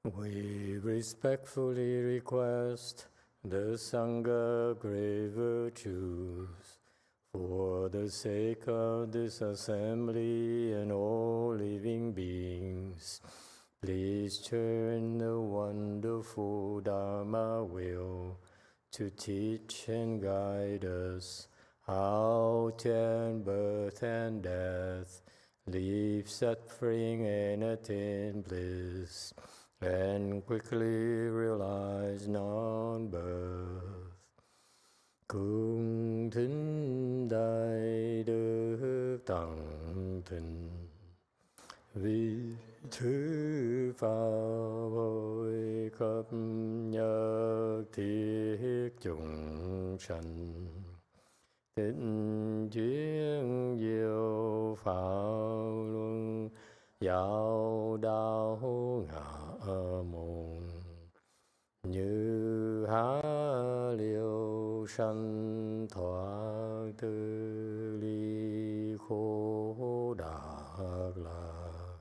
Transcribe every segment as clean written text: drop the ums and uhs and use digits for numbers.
We respectfully request the Sangha great virtues for the sake of this assembly and all living beings. Please turn the wonderful Dharma wheel to teach and guide us how to end birth and death, leave suffering and attain bliss, and quickly realize non-birth. Cung thính đại đức tăng thịnh, vì thứ pháp hội khắp nhất thiết chúng sanh, tịnh chuyên diệu pháp luân giáo đạo ngã môn, như há liêu sanh thoát tư ly khổ đạc lạc,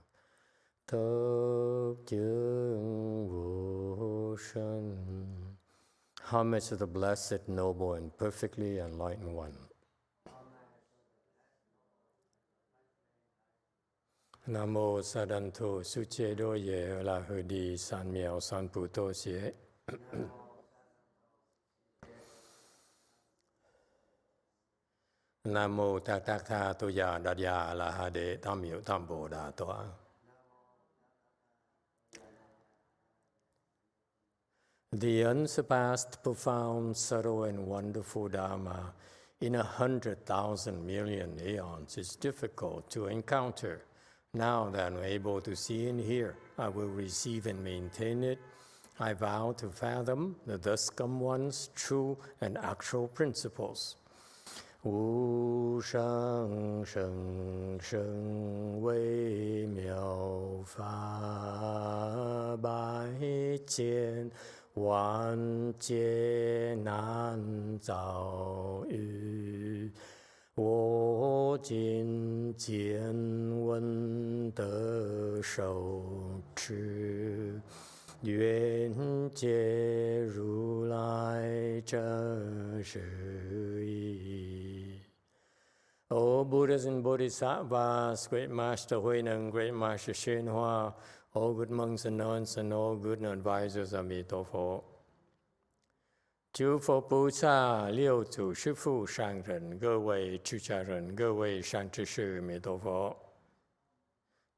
thất chứng vô sanh. Homage to the Blessed, Noble, and Perfectly Enlightened One. Nam mô Sa Đan Thù Su Chế Đô Ye La Hư Đi San Miao San Pu Tô Xie. Nam mô Tak Tak Tha Tu Ya Dat Ya La Ha De Tam Miu Tam Bồ Đà Toa. The unsurpassed, profound, subtle, and wonderful Dharma in 100,000 million aeons is difficult to encounter. Now that I'm able to see and hear, I will receive and maintain it. I vow to fathom the thus come one's true and actual principles. Wu sheng sheng sheng wei miao fa bai jian wan jie nan zao yu. 我今见闻得受持，愿解如来真实义。O Buddhas and Bodhisattvas, Great Master Huineng, Great Master YongHua, all good monks and nuns, and all good advisors, Emitofuo. 诸佛菩萨、六祖师父、上人、各位出家人、各位善知識、弥陀佛。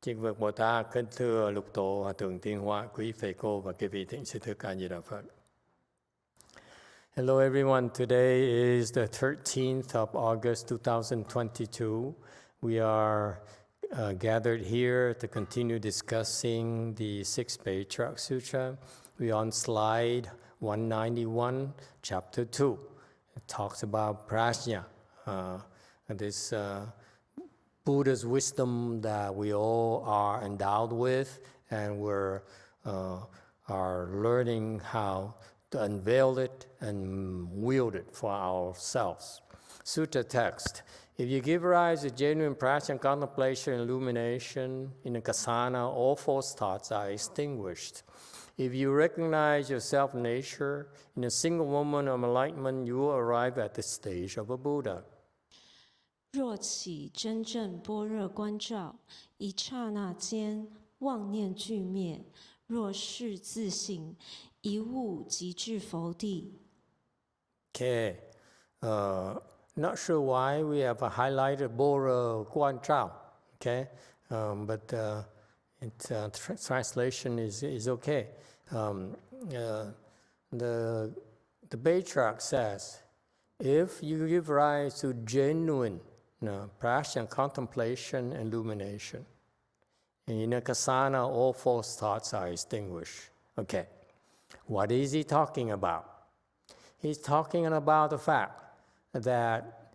Chư Phật Bồ Tát, kính thưa lục tổ, hòa thượng Tiên Hóa, quý thầy cô và quý vị thiện sư thức A Di Đà Phật. Hello everyone, today is the 13th of August 2022. We are gathered here to continue discussing the Sixth Patriarch Sutra. We are on slide 191, chapter 2. It talks about prajna, this Buddha's wisdom that we all are endowed with, and we're are learning how to unveil it and wield it for ourselves. Sutta text: if you give rise to genuine prajna, contemplation, illumination, in a kasana, all false thoughts are extinguished. If you recognize your self-nature, in a single moment of enlightenment, you will arrive at the stage of a Buddha. 若起真正般若观照，一刹那间妄念俱灭；若是自性，一悟即至佛地。Okay, not sure why we have highlighted Bora Guan Zhao, okay, but translation is okay. The Patriarch says, if you give rise to genuine prajna, contemplation, and illumination, in a kasana, all false thoughts are extinguished. Okay, what is he talking about? He's talking about the fact that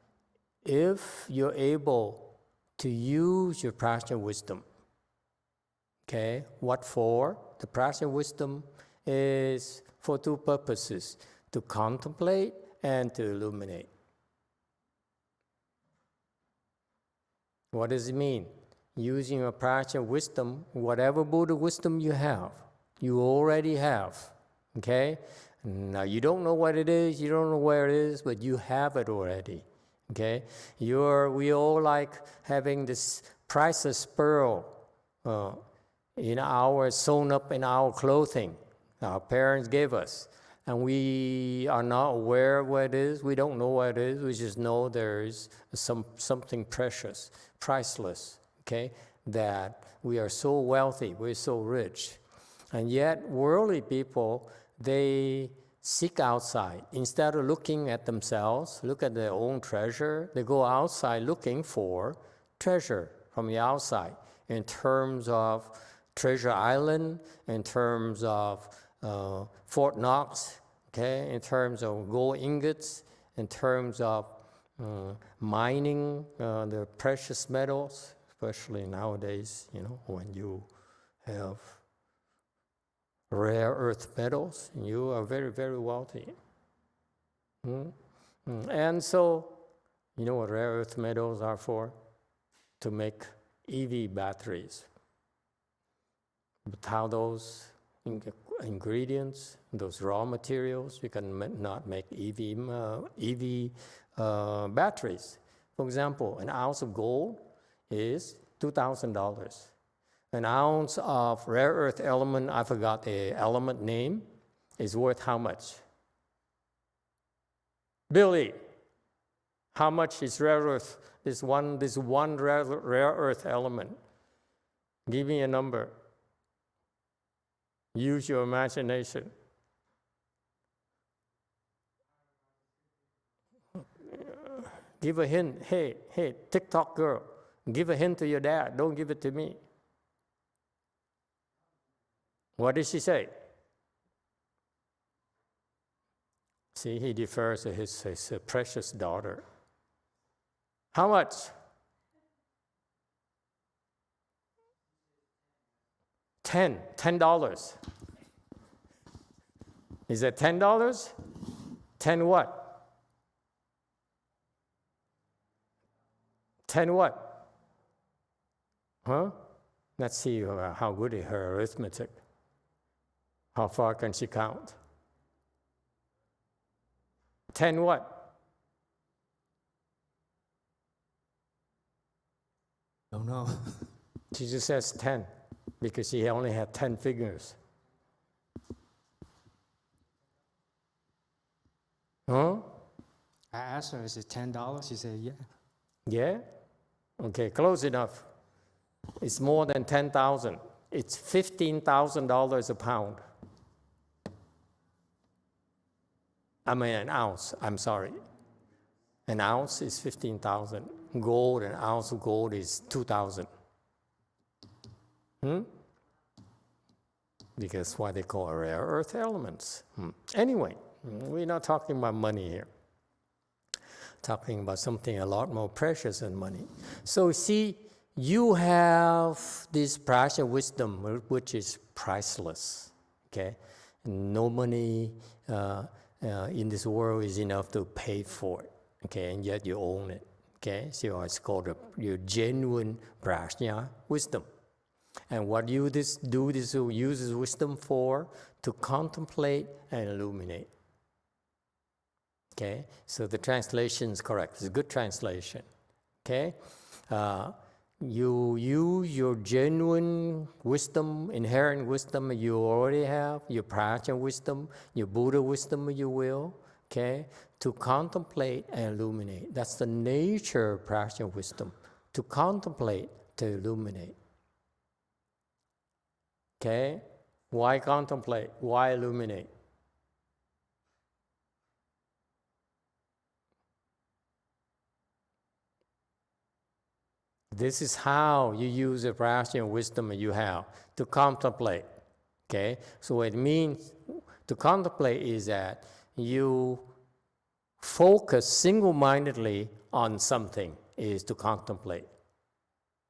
if you're able to use your prajna wisdom, okay, what for? The prajna wisdom is for two purposes: to contemplate and to illuminate. What does it mean? Using your prajna wisdom, whatever Buddha wisdom you have, You already have, okay? Now, you don't know what it is, you don't know where it is, but you have it already, okay? We all like having this priceless pearl sewn up in our clothing our parents gave us. And we are not aware of what it is. We don't know what it is. We just know there is something precious, priceless, okay? That we are so wealthy, we're so rich. And yet, worldly people, they seek outside. Instead of looking at themselves, look at their own treasure, they go outside looking for treasure from the outside in terms of Treasure Island, in terms of Fort Knox, okay, in terms of gold ingots, in terms of mining the precious metals, especially nowadays, when you have rare earth metals, you are very, very wealthy. And so, you know what rare earth metals are for? To make EV batteries. But how those ingredients, those raw materials, you can not make EV batteries. For example, an ounce of gold is $2,000. An ounce of rare earth element, I forgot the element name, is worth how much? Billy, how much is rare earth? This one rare earth element. Give me a number. Use your imagination. Give a hint. Hey, TikTok girl, give a hint to your dad. Don't give it to me. What did she say? See, he defers to his precious daughter. How much? $10. Is it $10? 10 what? 10 what? Huh? Let's see how good is her arithmetic. How far can she count? 10 what? Don't know. She just says 10 because she only had 10 fingers. Huh? I asked her, is it $10? She said, yeah. Yeah? Okay, close enough. It's more than 10,000. It's $15,000 a pound. I mean, an ounce, I'm sorry. An ounce is 15,000. Gold, an ounce of gold is 2,000. Because what they call rare earth elements. Anyway, we're not talking about money here. Talking about something a lot more precious than money. So see, you have this precious wisdom, which is priceless, okay? No money in this world is enough to pay for it, okay? And yet you own it, okay? So it's called your genuine prajna, wisdom. And what you do this uses wisdom for? To contemplate and illuminate. Okay, so the translation is correct. It's a good translation. Okay, you use your genuine wisdom, inherent wisdom you already have, your prajna wisdom, your Buddha wisdom, you will. Okay, to contemplate and illuminate. That's the nature of prajna wisdom. To contemplate, to illuminate. Okay, why contemplate? Why illuminate? This is how you use the prajna wisdom you have to contemplate. Okay, so what it means to contemplate is that you focus single-mindedly on something is to contemplate.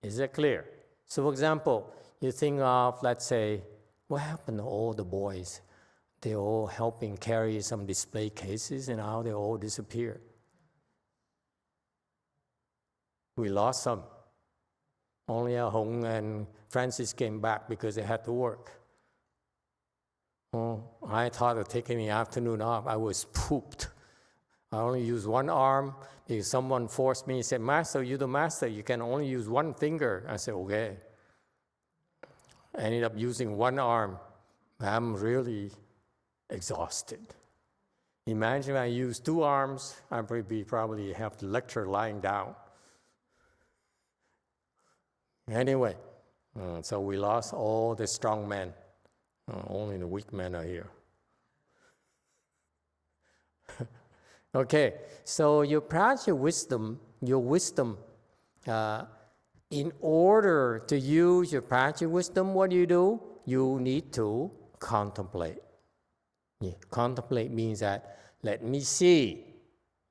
Is that clear? So, for example, you think of, let's say, what happened to all the boys? They're all helping carry some display cases, and now they all disappeared. We lost some. Only Hong and Francis came back because they had to work. Oh, I thought of taking the afternoon off. I was pooped. I only use one arm because someone forced me and said, Master, you're the master. You can only use one finger. I said, okay. I ended up using one arm. I'm really exhausted. Imagine I use two arms, I probably have to lecture lying down. Anyway, so we lost all the strong men. Only the weak men are here. Okay, so you practice your wisdom, in order to use your practice wisdom, what do? You need to contemplate. Yeah, contemplate means that, let me see.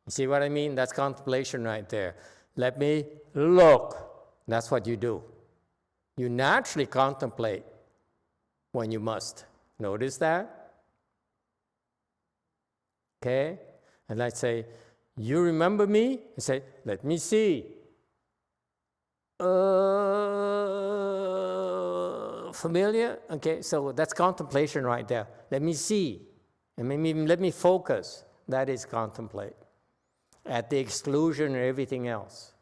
You see what I mean? That's contemplation right there. Let me look. That's what you do. You naturally contemplate when you must. Notice that? Okay? And let's say, you remember me? And say, let me see. Familiar? Okay, so that's contemplation right there. Let me see. And maybe let me focus. That is contemplate. At the exclusion of everything else.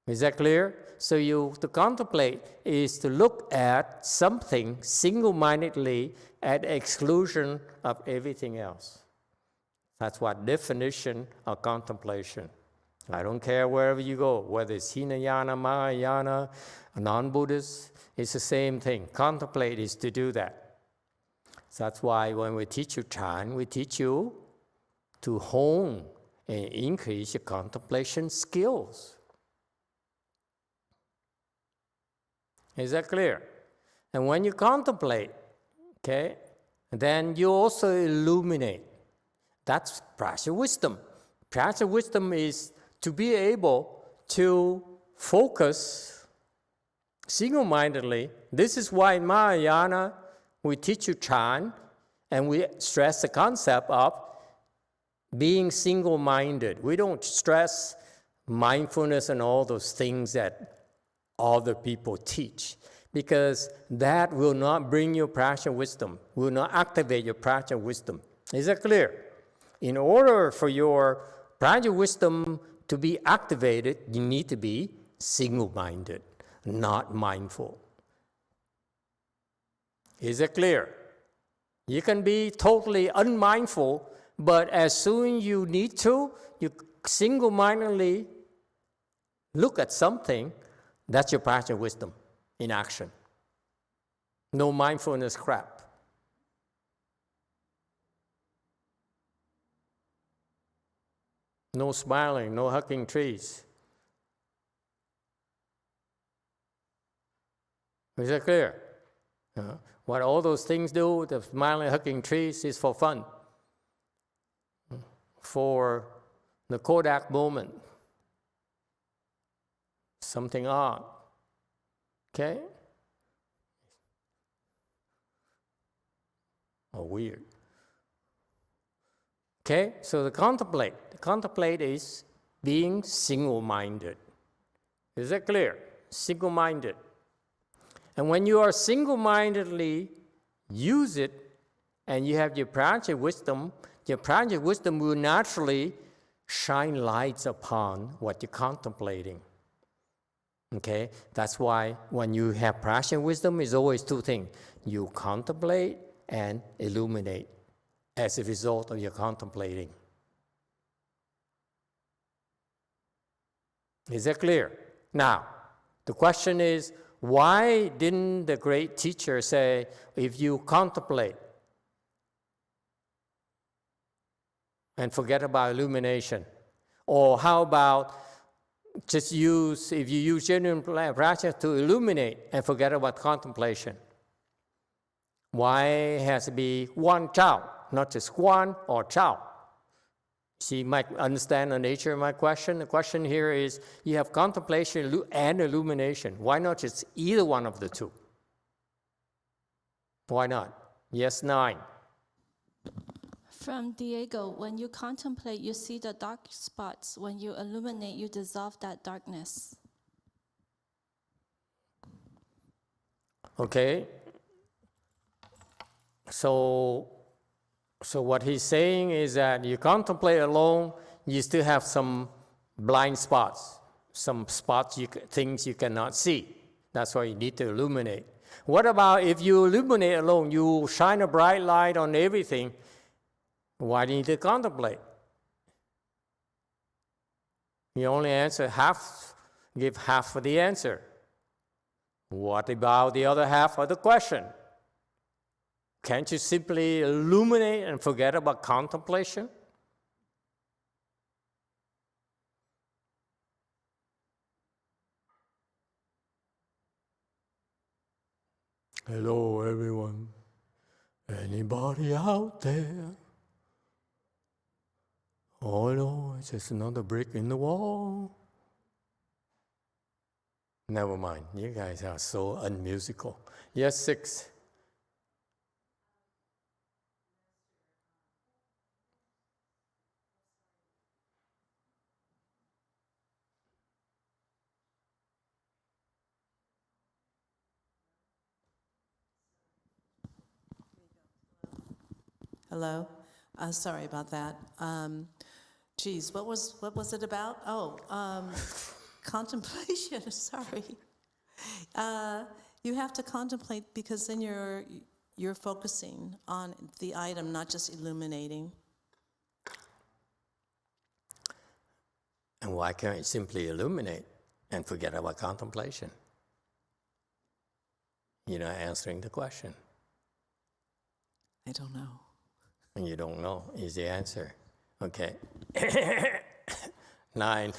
Is that clear? So to contemplate is to look at something single-mindedly at exclusion of everything else. That's what definition of contemplation. I don't care wherever you go, whether it's Hinayana, Mahayana, non-Buddhist, it's the same thing. Contemplate is to do that. So that's why when we teach you Chan, we teach you to hone and increase your contemplation skills. Is that clear? And when you contemplate, okay, then you also illuminate. That's practice wisdom. Practice wisdom is to be able to focus single-mindedly. This is why in Mahayana we teach you Chan, and we stress the concept of being single-minded. We don't stress mindfulness and all those things that other people teach, because that will not bring you practice wisdom, will not activate your practice wisdom. Is that clear? In order for your practice wisdom to be activated, you need to be single-minded, not mindful. Is it clear? You can be totally unmindful, but as soon as you need to, you single-mindedly look at something. That's your practice wisdom in action. No mindfulness crap. No smiling, no hugging trees. Is that clear? What all those things do, the smiling, hugging trees, is for fun. For the Kodak moment. Something odd. Okay? Or weird. Okay? So the contemplate is being single-minded. Is that clear? Single-minded. And when you are single-mindedly use it, and you have your practice wisdom will naturally shine lights upon what you're contemplating. Okay? That's why when you have practice wisdom, it's always two things. You contemplate and illuminate as a result of your contemplating. Is that clear? Now, the question is, why didn't the great teacher say, if you contemplate and forget about illumination? Or how about if you use genuine practice to illuminate and forget about contemplation? Why has to be one Chao, not just one or Chao? See, you might understand the nature of my question. The question here is, you have contemplation and illumination. Why not just either one of the two? Why not? Yes, 9. From Diego, when you contemplate, you see the dark spots. When you illuminate, you dissolve that darkness. Okay. So what he's saying is that you contemplate alone, you still have some blind spots, some spots, things you cannot see. That's why you need to illuminate. What about if you illuminate alone, you shine a bright light on everything, why do you need to contemplate? You only answer half, give half of the answer. What about the other half of the question? Can't you simply illuminate and forget about contemplation? Hello, everyone. Anybody out there? Oh no, it's just another brick in the wall. Never mind, you guys are so unmusical. Yes, 6. Hello. Sorry about that. Geez, what was it about? Oh, contemplation. Sorry. You have to contemplate because then you're focusing on the item, not just illuminating. And why can't you simply illuminate and forget about contemplation? You're not answering the question. I don't know. And you don't know is the answer. Okay. 9.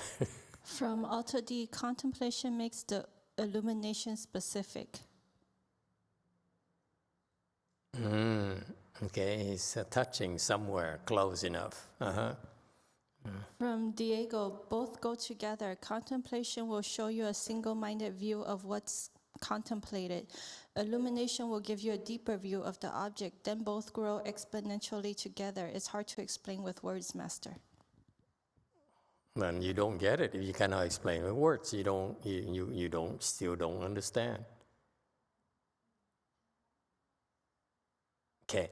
From Alto D, contemplation makes the illumination specific. Okay, he's touching somewhere close enough. From Diego, both go together. Contemplation will show you a single-minded view of what's contemplated. Illumination will give you a deeper view of the object. Then both grow exponentially together. It's hard to explain with words, Master. Then you don't get it if you cannot explain with words. You still don't understand. Okay,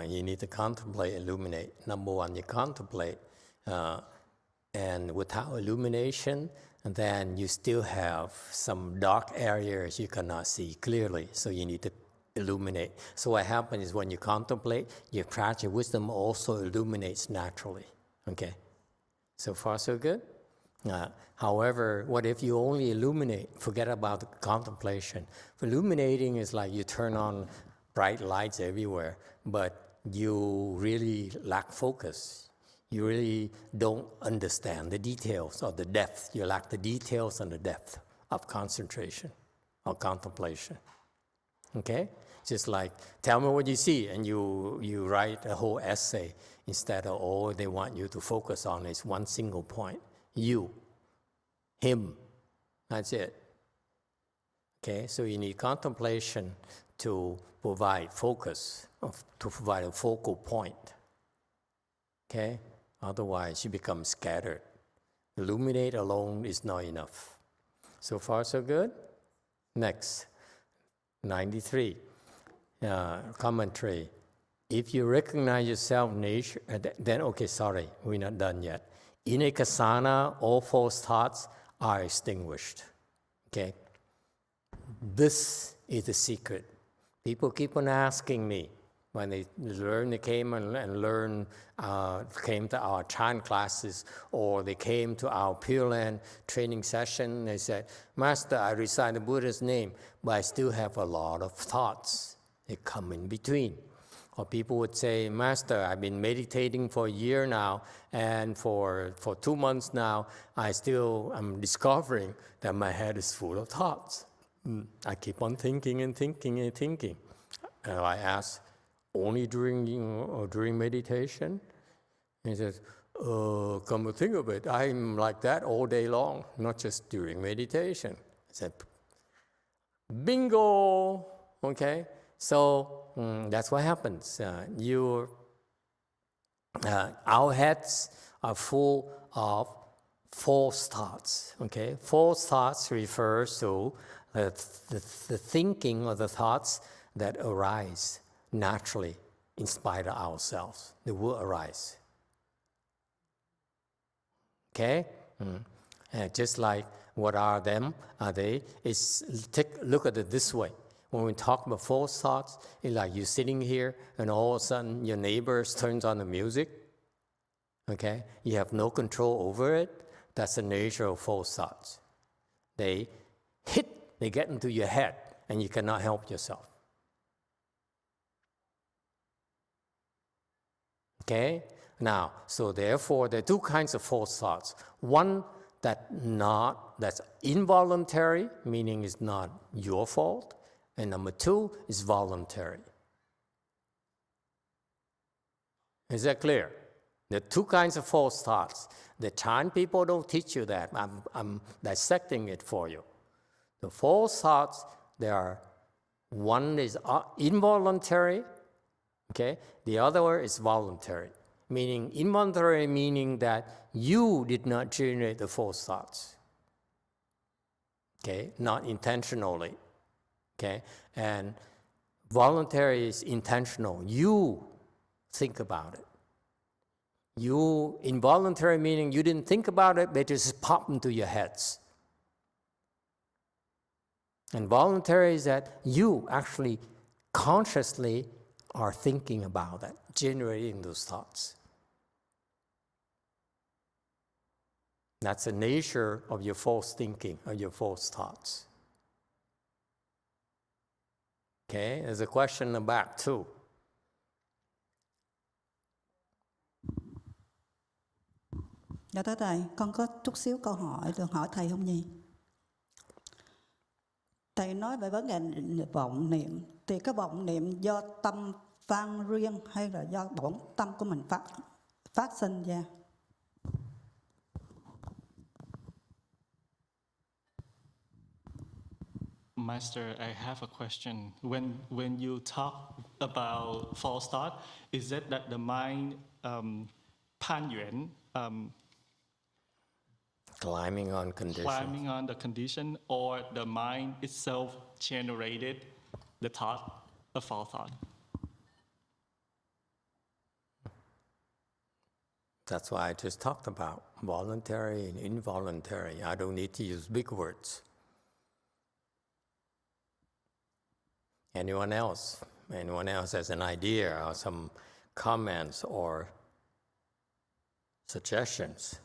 you need to contemplate, illuminate. Number 1, you contemplate, and without illumination, then you still have some dark areas you cannot see clearly. So you need to illuminate. So what happens is when you contemplate, your practice wisdom also illuminates naturally. Okay. So far, so good? However, what if you only illuminate, forget about the contemplation? Illuminating is like you turn on bright lights everywhere, but you really lack focus. You really don't understand the details or the depth. You lack the details and the depth of concentration or contemplation. Okay? Just like, tell me what you see, and you write a whole essay instead of all they want you to focus on is one single point. You, him, that's it. Okay, so you need contemplation to provide focus, to provide a focal point. Okay, otherwise you become scattered. Illuminate alone is not enough. So far, so good? Next, 93. Commentary. If you recognize yourself nature, then okay, sorry, we're not done yet. In a kasana, all false thoughts are extinguished. Okay? This is the secret. People keep on asking me when they came to our chant classes, or they came to our Pure Land training session, they said, Master, I recite the Buddha's name, but I still have a lot of thoughts. They come in between. Or people would say, Master, I've been meditating for a year now, and for 2 months now, I'm discovering that my head is full of thoughts. I keep on thinking and thinking and thinking. And I ask, only during meditation? And he says, come to think of it, I'm like that all day long, not just during meditation. I said, bingo, okay? So that's what happens. Our heads are full of false thoughts. Okay, false thoughts refers to the thinking or the thoughts that arise naturally, in spite of ourselves. They will arise. Okay? Just like, what are them? Are they? Look at it this way. When we talk about false thoughts, it's like you're sitting here and all of a sudden your neighbors turns on the music. Okay? You have no control over it. That's the nature of false thoughts. They get into your head and you cannot help yourself. Okay? Now, so therefore, there are two kinds of false thoughts. One that's involuntary, meaning it's not your fault. And number two is voluntary. Is that clear? There are two kinds of false thoughts. The Chan people don't teach you that. I'm dissecting it for you. The false thoughts, one is involuntary, okay? The other is voluntary. Meaning, involuntary meaning that you did not generate the false thoughts. Okay? Not intentionally. Okay? And voluntary is intentional. You think about it. Involuntary meaning you didn't think about it, they just pop into your heads. And voluntary is that you actually consciously are thinking about it, generating those thoughts. That's the nature of your false thinking, of your false thoughts. Okay, there's a question in the back too. Dạ thưa Thầy, con có chút xíu câu hỏi được hỏi Thầy không nhỉ? Thầy nói về vấn đề vọng niệm, thì cái vọng niệm do tâm vang riêng hay là do bổn tâm của mình phát sinh ra? Master, I have a question. When you talk about false thought, is it that the mind pan yuan, Climbing on condition. climbing on the condition, or the mind itself generated the thought, a false thought? That's why I just talked about voluntary and involuntary. I don't need to use big words. Anyone else? Anyone else has an idea or some comments or suggestions?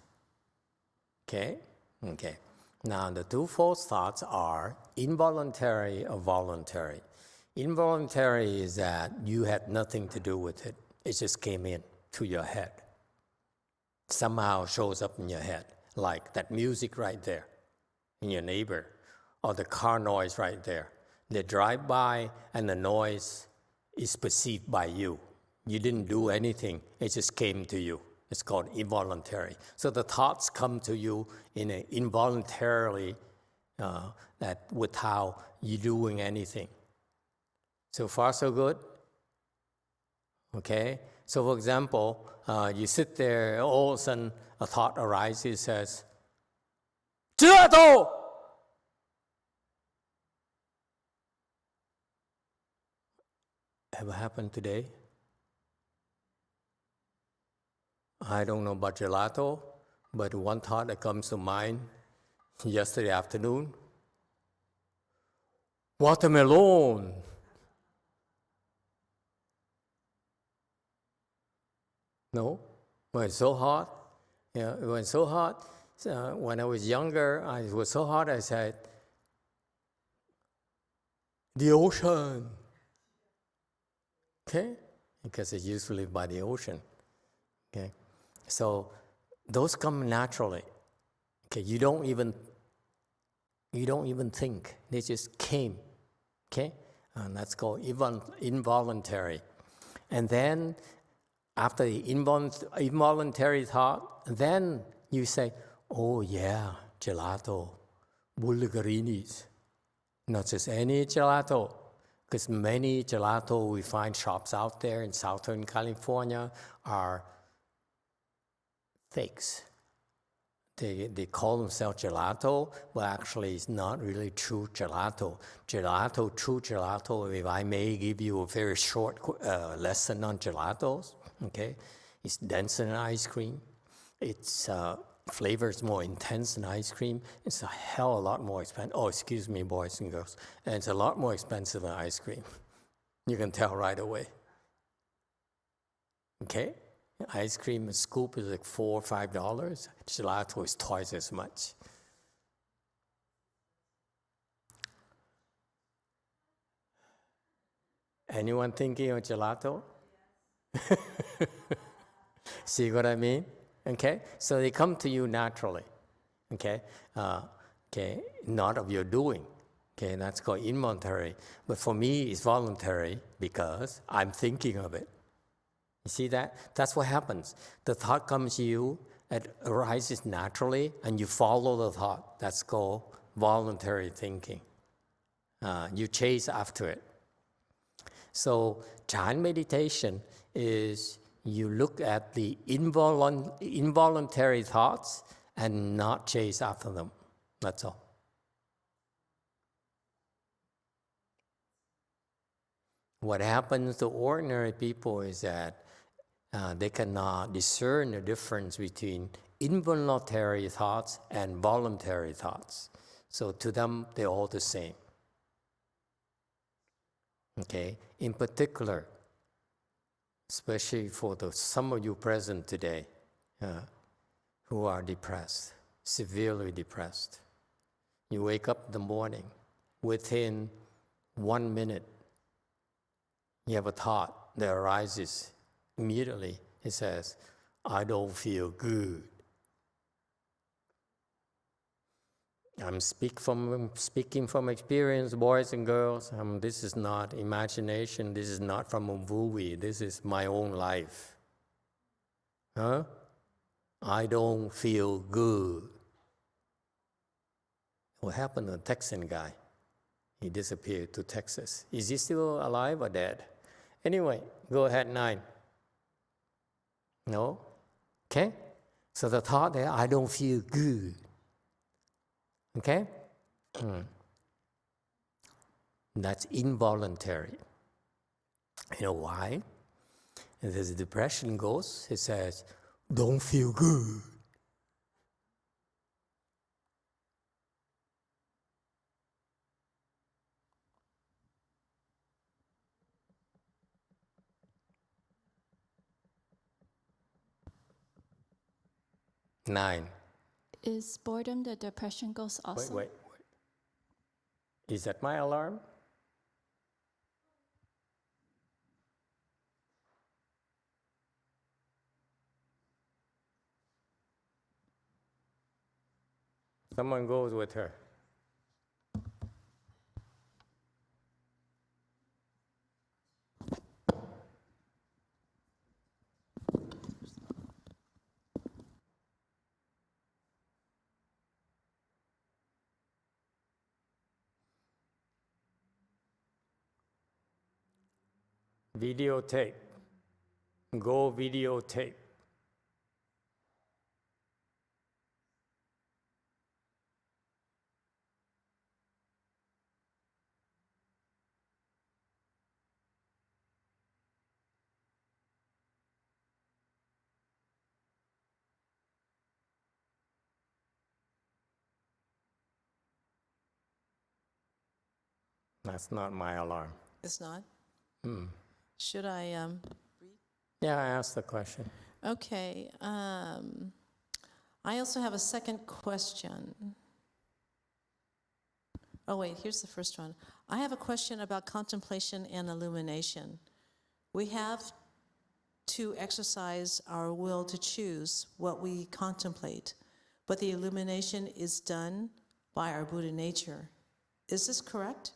Okay? Okay. Now, the two false thoughts are involuntary or voluntary. Involuntary is that you had nothing to do with it. It just came in to your head. Somehow shows up in your head, like that music right there in your neighbor, or the car noise right there. They drive by and the noise is perceived by you. You didn't do anything, it just came to you. It's called involuntary. So the thoughts come to you in an involuntarily, that without you doing anything. So far, so good? Okay? So for example, you sit there, all of a sudden a thought arises, says, 知道! Ever happened today? I don't know about gelato, but one thought that comes to mind yesterday afternoon, watermelon. No? When it's so hot, when it's so hot, when I was younger, it was so hot, I said, the ocean. Okay? Because I used to live by the ocean. Okay? So those come naturally. Okay? You don't even think. They just came. Okay? And that's called involuntary. And then after the involuntary thought, then you say, oh yeah, gelato, bulgarinis. Not just any gelato, because many gelato we find shops out there in Southern California are fakes. They call themselves gelato, but actually it's not really true gelato. True gelato, if I may give you a very short lesson on gelatos, okay? It's denser than ice cream. Its flavor is more intense than ice cream. It's a hell of a lot more expensive. Oh, excuse me, boys and girls. And it's a lot more expensive than ice cream. You can tell right away. Okay? Ice cream, a scoop is like $4 or $5. Gelato is twice as much. Anyone thinking of gelato? See what I mean? Okay? So they come to you naturally. Okay? Not of your doing. Okay? That's called involuntary. But for me, it's voluntary because I'm thinking of it. You see that? That's what happens. The thought comes to you, it arises naturally, and you follow the thought. That's called voluntary thinking. You chase after it. So Chan meditation is you look at the involuntary thoughts and not chase after them. That's all. What happens to ordinary people is that they cannot discern the difference between involuntary thoughts and voluntary thoughts. So to them, they're all the same. Okay? In particular, especially for some of you present today who are depressed, severely depressed. You wake up in the morning, within 1 minute, you have a thought that arises. Immediately, it says, I don't feel good. I'm speaking from experience, boys and girls. This is not imagination. This is not from a movie. This is my own life. I don't feel good. What happened to the Texan guy? He disappeared to Texas. Is he still alive or dead? Anyway, go ahead, 9. No? Okay? So the thought that I don't feel good. Okay? That's involuntary. You know why? And as depression goes, it says, don't feel good. Nine. Is boredom the depression goes also? Wait. Is that my alarm? Someone goes with her. Videotape. Go videotape. That's not my alarm. It's not? Should I read? Yeah, I asked the question. Okay. I also have a second question. Oh, wait, here's the first one. I have a question about contemplation and illumination. We have to exercise our will to choose what we contemplate, but the illumination is done by our Buddha nature. Is this correct?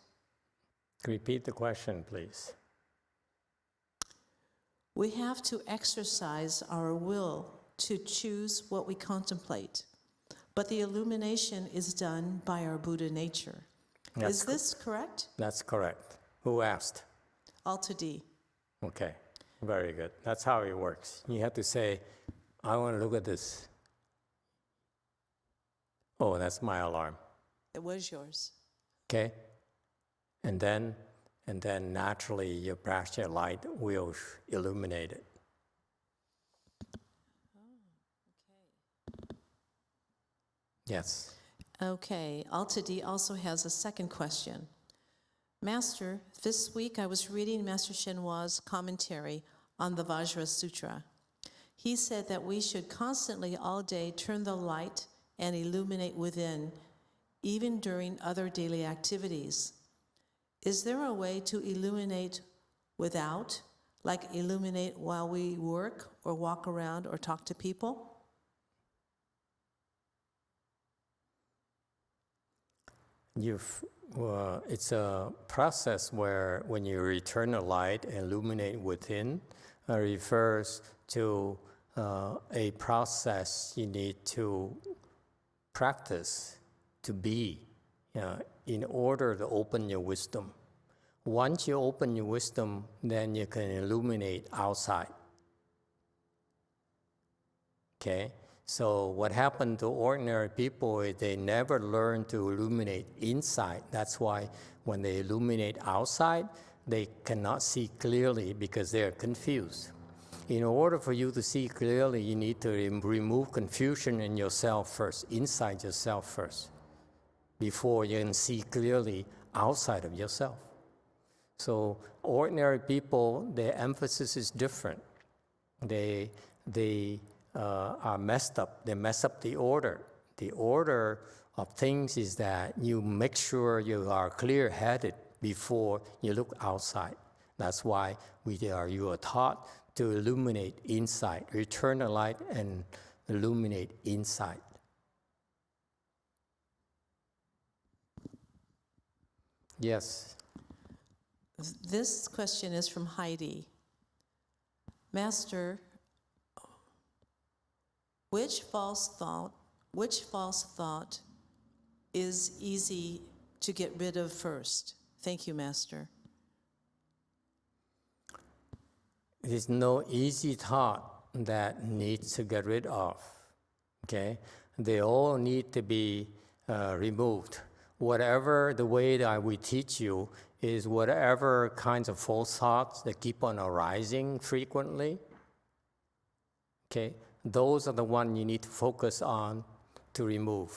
Repeat the question, please. We have to exercise our will to choose what we contemplate, but the illumination is done by our Buddha nature. Is this correct? That's correct. Who asked? Alta D. Okay, very good. That's how it works. You have to say, I want to look at this. Oh, that's my alarm. It was yours. Okay? And then naturally your prajna light will illuminate it. Yes. Okay, Altadi also has a second question. Master, this week I was reading Master Shenhua's commentary on the Vajra Sutra. He said that we should constantly all day turn the light and illuminate within, even during other daily activities. Is there a way to illuminate without, like illuminate while we work or walk around or talk to people? It's a process where when you return the light and illuminate within, refers to a process you need to practice to be in order to open your wisdom. Once you open your wisdom, then you can illuminate outside. Okay? So what happened to ordinary people is they never learn to illuminate inside. That's why when they illuminate outside, they cannot see clearly because they're confused. In order for you to see clearly, you need to remove confusion in yourself first, inside yourself first, before you can see clearly outside of yourself. So ordinary people, their emphasis is different. They are messed up. They mess up the order. The order of things is that you make sure you are clear-headed before you look outside. That's why you are taught to illuminate inside, return the light and illuminate inside. Yes. This question is from Heidi. Master, which false thought is easy to get rid of first? Thank you, Master. There's no easy thought that needs to get rid of. Okay? They all need to be removed. Whatever the way that we teach you is whatever kinds of false thoughts that keep on arising frequently. Okay? Those are the ones you need to focus on to remove.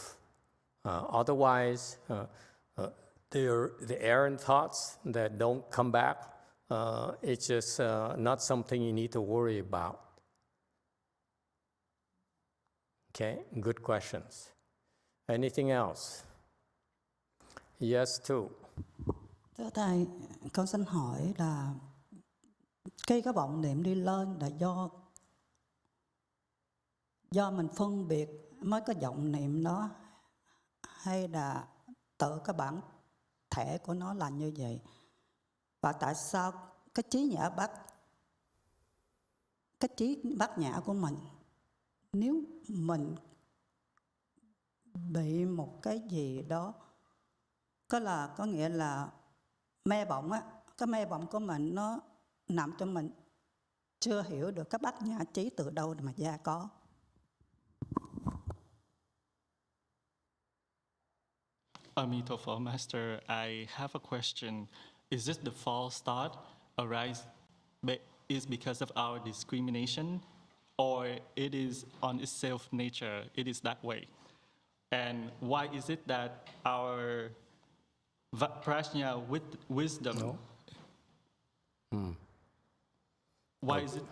Otherwise, the errant thoughts that don't come back, it's just not something you need to worry about. Okay, good questions. Anything else? Yes, too. Thưa Thầy, con xin hỏi là khi cái vọng niệm đi lên là do mình phân biệt mới có vọng niệm đó, hay là tự cái bản thể của nó là như vậy? Và tại sao cái trí bát nhã của mình, nếu mình bị một cái gì đó, có nghĩa là mê vọng á, cái mê vọng của mình nó nằm cho mình chưa hiểu được cái bát nhã trí từ đâu mà ra có. Emitofuo, Master, I have a question. Is this the false thought is because of our discrimination, or it is on its self nature, it is that way? And why is it that our prajna with wisdom, why is it?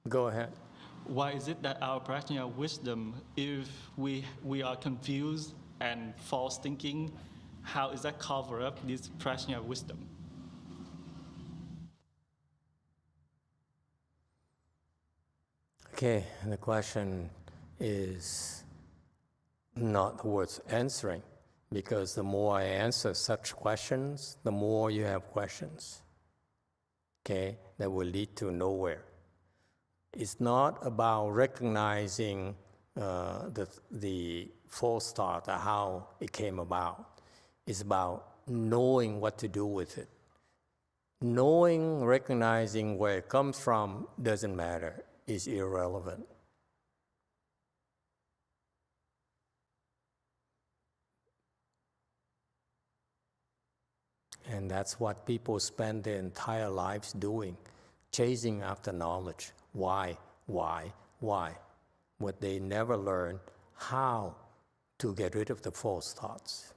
Go ahead. Why is it that our prajna wisdom, if we are confused and false thinking, how is that cover up this prajna wisdom? Okay, the question is not worth answering, because the more I answer such questions, the more you have questions. Okay, that will lead to nowhere. It's not about recognizing the false thought or how it came about. It's about knowing what to do with it. Knowing, recognizing where it comes from doesn't matter, is irrelevant. And that's what people spend their entire lives doing, chasing after knowledge. Why? But they never learn how to get rid of the false thoughts,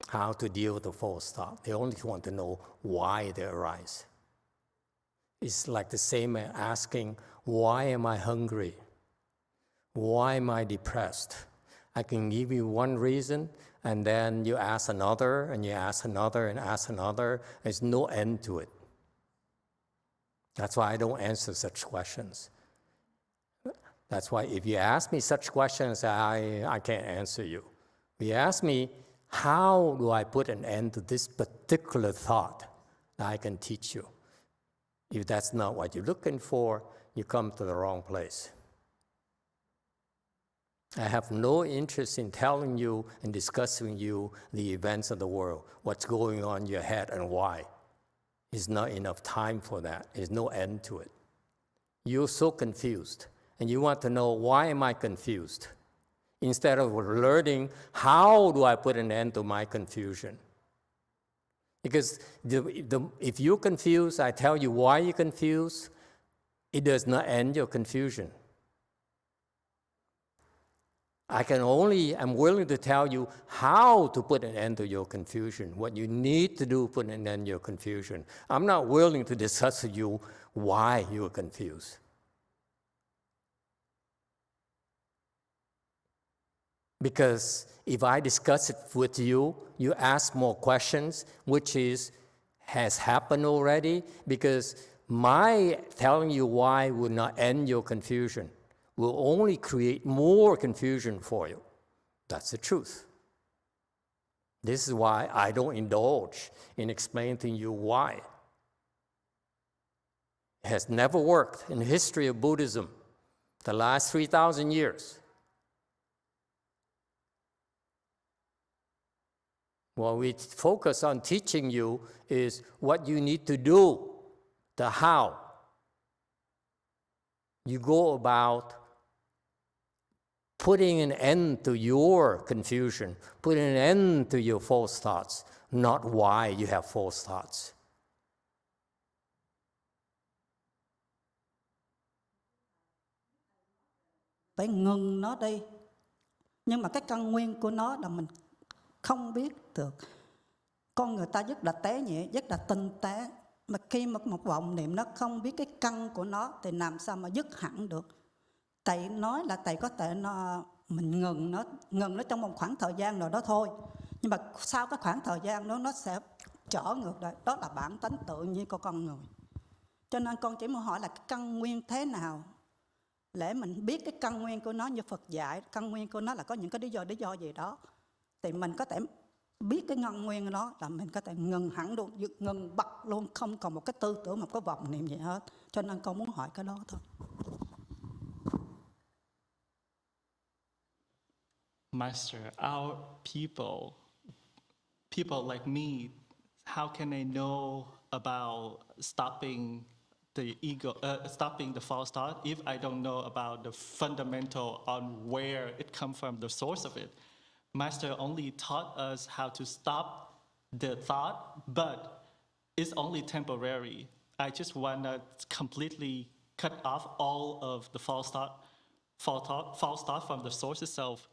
how to deal with the false thought. They only want to know why they arise. It's like the same as asking, why am I hungry? Why am I depressed? I can give you one reason, and then you ask another, and you ask another, and ask another. There's no end to it. That's why I don't answer such questions. That's why if you ask me such questions, I can't answer you. If you ask me, how do I put an end to this particular thought, I can teach you. If that's not what you're looking for, you come to the wrong place. I have no interest in telling you and discussing with you the events of the world, what's going on in your head and why. There's not enough time for that. There's no end to it. You're so confused, and you want to know, why am I confused? Instead of learning, how do I put an end to my confusion? Because if you're confused, I tell you why you're confused, it does not end your confusion. I'm willing to tell you how to put an end to your confusion, what you need to do to put an end to your confusion. I'm not willing to discuss with you why you're confused. Because if I discuss it with you, you ask more questions, which has happened already, because my telling you why will not end your confusion, will only create more confusion for you. That's the truth. This is why I don't indulge in explaining to you why. It has never worked in the history of Buddhism, the last 3,000 years. What we focus on teaching you is what you need to do, the how. You go about putting an end to your confusion, putting an end to your false thoughts, not why you have false thoughts. Phải ngừng nó đi. Nhưng mà cái căn nguyên của nó là mình không biết được. Con người ta rất là tế nhị, rất là tinh tế. Mà khi một vọng niệm nó không biết cái căn của nó thì làm sao mà dứt hẳn được. Thầy nói là thầy có thể mình ngừng nó trong một khoảng thời gian nào đó thôi. Nhưng mà sau cái khoảng thời gian đó nó sẽ trở ngược lại. Đó là bản tánh tự nhiên của con người. Cho nên con chỉ muốn hỏi là cái căn nguyên thế nào để mình biết cái căn nguyên của nó, như Phật dạy. Căn nguyên của nó là có những cái lý do gì đó. Thì mình có thể biết cái căn nguyên của nó là mình có thể ngừng hẳn luôn, ngừng bật luôn, không còn một cái tư tưởng, một cái vọng niệm gì hết. Cho nên con muốn hỏi cái đó thôi. Master, our people like me, how can I know about stopping the ego, stopping the false thought if I don't know about the fundamental on where it comes from, the source of it? Master only taught us how to stop the thought, but it's only temporary. I just want to completely cut off all of the false thought from the source itself.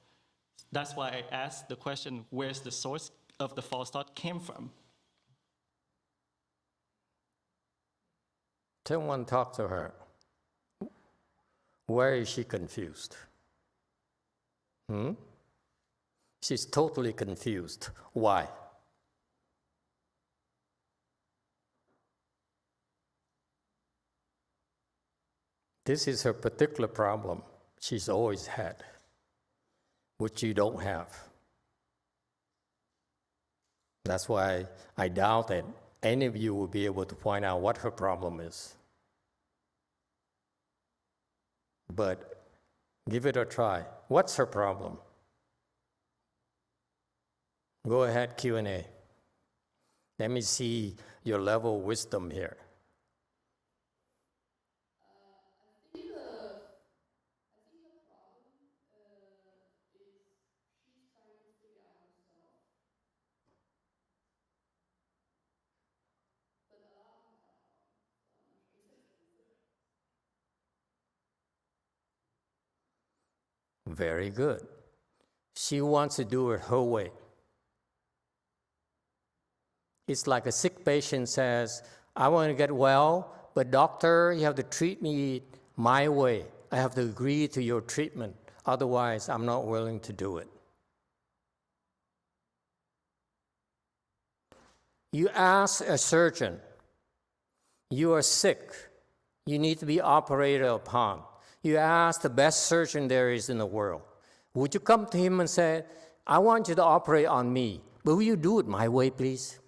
That's why I asked the question, where's the source of the false thought came from? Someone talk to her. Where is she confused? She's totally confused. Why? This is her particular problem she's always had, which you don't have. That's why I doubt that any of you will be able to point out what her problem is. But give it a try. What's her problem? Go ahead, Q&A. Let me see your level of wisdom here? Very good. She wants to do it her way. It's like a sick patient says, I want to get well, but doctor, you have to treat me my way. I have to agree to your treatment. Otherwise, I'm not willing to do it. You ask a surgeon, you are sick, you need to be operated upon. You ask the best surgeon there is in the world. Would you come to him and say, I want you to operate on me, but will you do it my way, please?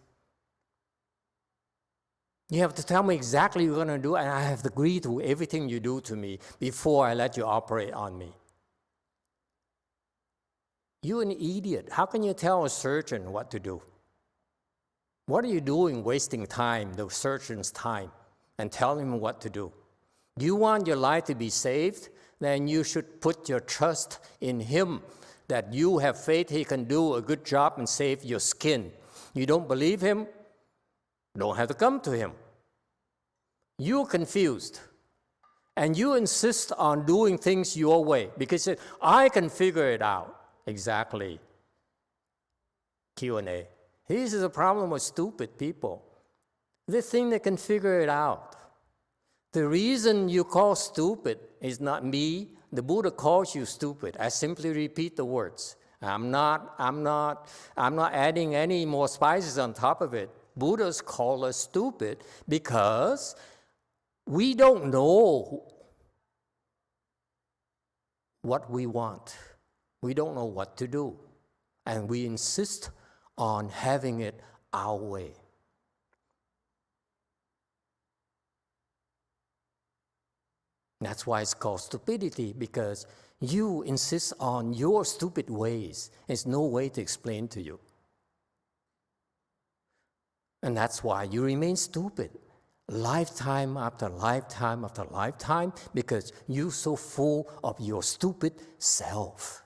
You have to tell me exactly what you're going to do, and I have to agree to everything you do to me before I let you operate on me. You're an idiot. How can you tell a surgeon what to do? What are you doing wasting time, the surgeon's time, and telling him what to do? Do you want your life to be saved? Then you should put your trust in him, that you have faith he can do a good job and save your skin. You don't believe him? Don't have to come to him. You're confused. And you insist on doing things your way because I can figure it out. Exactly. Q&A. This is a problem with stupid people. They think they can figure it out. The reason you call stupid is not me. The Buddha calls you stupid. I simply repeat the words. I'm not adding any more spices on top of it. Buddhas call us stupid because we don't know what we want. We don't know what to do. And we insist on having it our way. That's why it's called stupidity, because you insist on your stupid ways. There's no way to explain to you. And that's why you remain stupid, lifetime after lifetime after lifetime, because you're so full of your stupid self.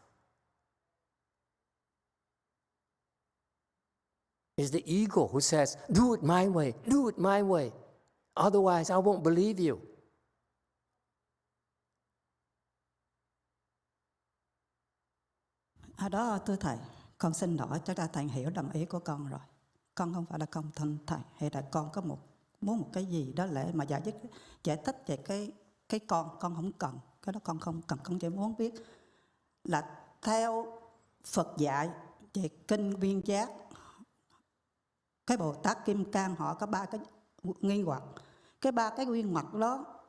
It's the ego who says, do it my way, do it my way. Otherwise, I won't believe you. À đó thưa thầy, con xin lỗi, chắc là thầy hiểu lầm ý của con rồi. Con không phải là con thân thầy, hay là con có muốn một cái gì đó để mà giải thích về cái con không cần. Cái đó con không cần, con chỉ muốn biết là theo Phật dạy về kinh Viên Giác, cái Bồ Tát Kim Cang họ có 3 cái nghi hoặc. Cái 3 cái nghi hoặc đó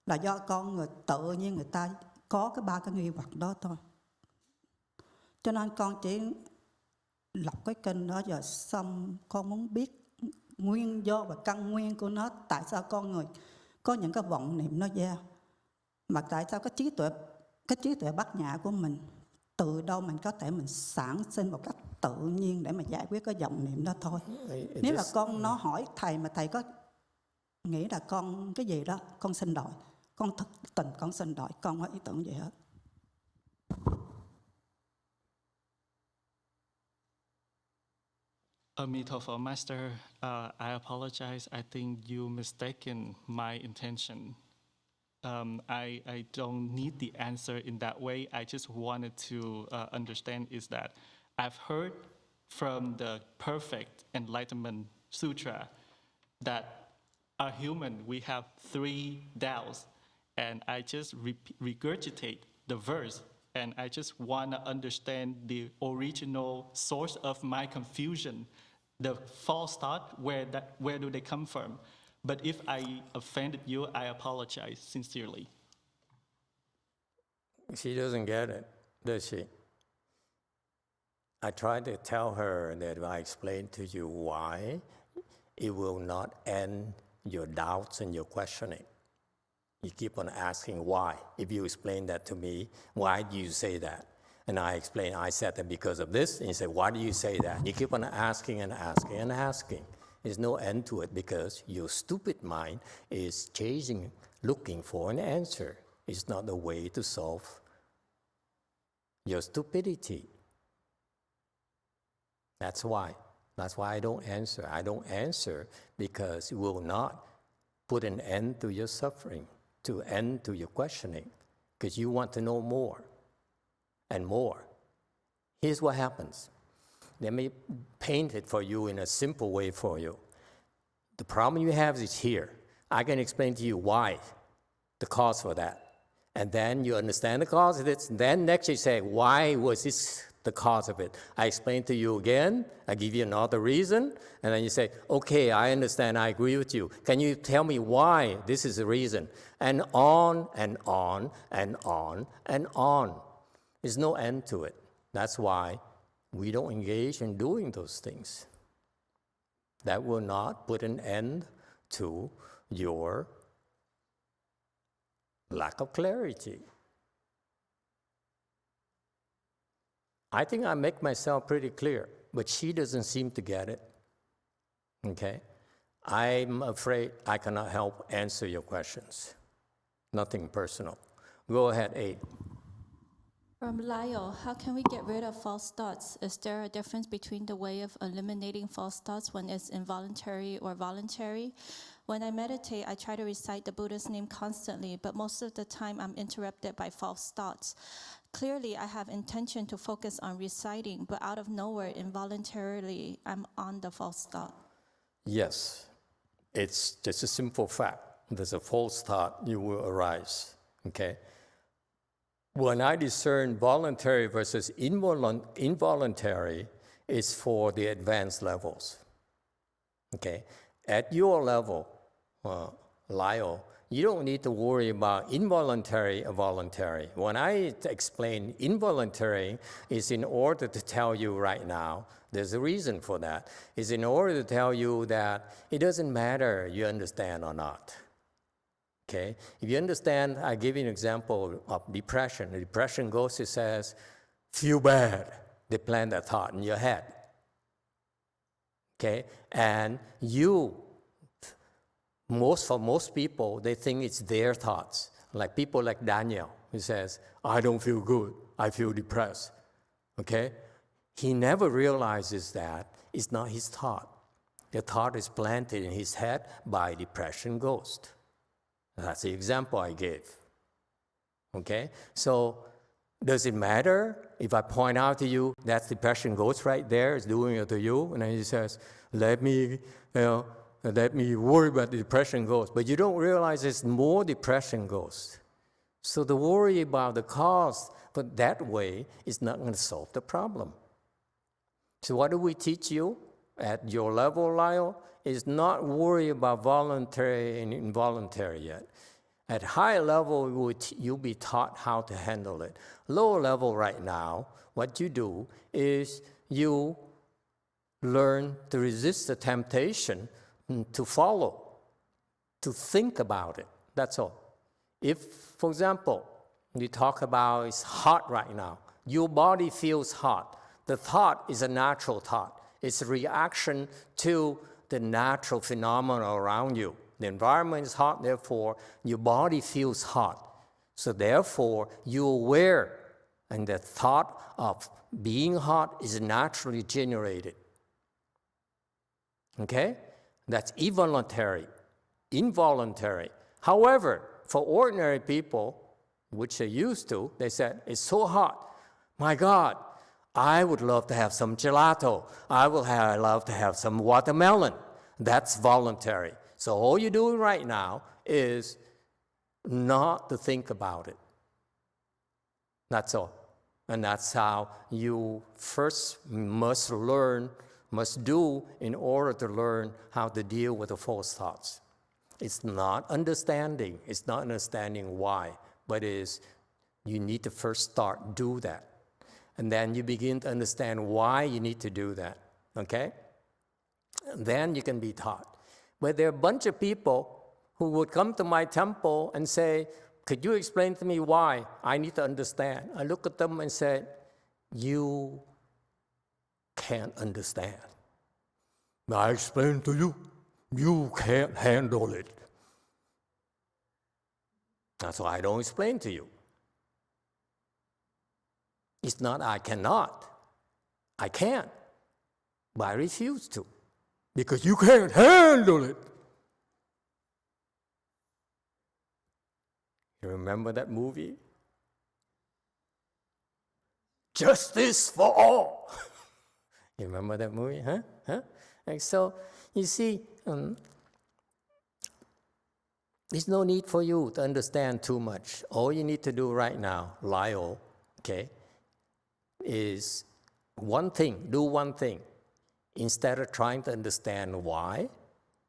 là do con người tự nhiên người ta có cái 3 cái nghi hoặc đó thôi. Cho nên con chỉ đọc cái kinh đó rồi xong con muốn biết nguyên do và căn nguyên của nó. Tại sao con người có những cái vọng niệm nó ra, mà tại sao cái trí tuệ bát nhã của mình từ đâu mình có thể mình sản sinh một cách tự nhiên để mà giải quyết cái vọng niệm đó thôi. Nếu là con nó hỏi thầy mà thầy có nghĩ là con cái gì đó, con xin lỗi, con thực tình con xin lỗi, con không có ý tưởng gì hết. Emitofuo Master, I apologize. I think you mistaken my intention. I don't need the answer in that way. I just wanted to understand is that I've heard from the Perfect Enlightenment Sutra that a human, we have 3 doubts, and I just regurgitate the verse, and I just want to understand the original source of my confusion, the false thought, where do they come from? But if I offended you, I apologize sincerely. She doesn't get it, does she? I tried to tell her that if I explain to you why, it will not end your doubts and your questioning. You keep on asking why. If you explain that to me, why do you say that? And I explain, I said that because of this. And you say, why do you say that? You keep on asking and asking and asking. There's no end to it because your stupid mind is chasing, looking for an answer. It's not the way to solve your stupidity. That's why I don't answer. I don't answer because it will not put an end to your suffering, to end to your questioning, because you want to know more and more. Here's what happens. Let me paint it for you in a simple way for you. The problem you have is here. I can explain to you why, the cause for that. And then you understand the cause of it. Then next you say, why was this the cause of it? I explain to you again. I give you another reason. And then you say, okay, I understand. I agree with you. Can you tell me why this is the reason? And on and on and on and on. There's no end to it. That's why we don't engage in doing those things. That will not put an end to your lack of clarity. I think I make myself pretty clear, but she doesn't seem to get it. Okay? I'm afraid I cannot help answer your questions. Nothing personal. Go ahead, 8. From Lyle, how can we get rid of false thoughts? Is there a difference between the way of eliminating false thoughts when it's involuntary or voluntary? When I meditate, I try to recite the Buddha's name constantly, but most of the time I'm interrupted by false thoughts. Clearly, I have intention to focus on reciting, but out of nowhere, involuntarily, I'm on the false thought. Yes, it's just a simple fact. There's a false thought, you will arise, okay? When I discern voluntary versus involuntary, it's for the advanced levels, okay? At your level, Lyle, you don't need to worry about involuntary or voluntary. When I explain involuntary, it's in order to tell you right now, there's a reason for that. It's in order to tell you that it doesn't matter you understand or not. Okay? If you understand, I give you an example of depression. The depression goes, it says, feel bad. They plant that thought in your head. Okay? And for most people, they think it's their thoughts. Like people like Daniel, who says, I don't feel good, I feel depressed. Okay? He never realizes that it's not his thought. The thought is planted in his head by depression ghost. That's the example I gave. Okay? So, does it matter if I point out to you that depression ghost right there is doing it to you? And then he says, let me worry about the depression ghost. But you don't realize there's more depression ghosts. So the worry about the cause, but that way is not going to solve the problem. So what do we teach you at your level, Lyle? Is not worry about voluntary and involuntary yet. At higher level, you'll be taught how to handle it. Lower level right now, what you do is you learn to resist the temptation to follow, to think about it. That's all. If, for example, you talk about it's hot right now, your body feels hot. The thought is a natural thought. It's a reaction to the natural phenomena around you. The environment is hot, therefore, your body feels hot. So therefore, you're aware, and the thought of being hot is naturally generated. Okay? That's involuntary. However, for ordinary people, which they're used to, they said, it's so hot. My God, I would love to have some gelato. I love to have some watermelon. That's voluntary. So all you're doing right now is not to think about it. That's all. And that's how you first must do in order to learn how to deal with the false thoughts. It's not understanding. It's not understanding why, but is you need to first do that. And then you begin to understand why you need to do that, okay? And then you can be taught. But there are a bunch of people who would come to my temple and say, could you explain to me why? I need to understand. I look at them and say, you can't understand. I explain to you, you can't handle it. That's why I don't explain to you. It's not I cannot. I can, but I refuse to, because you can't handle it. You remember that movie? Justice for all. You remember that movie, huh? And so, you see, there's no need for you to understand too much. All you need to do right now, Lyle, okay, is one thing, do one thing. Instead of trying to understand why,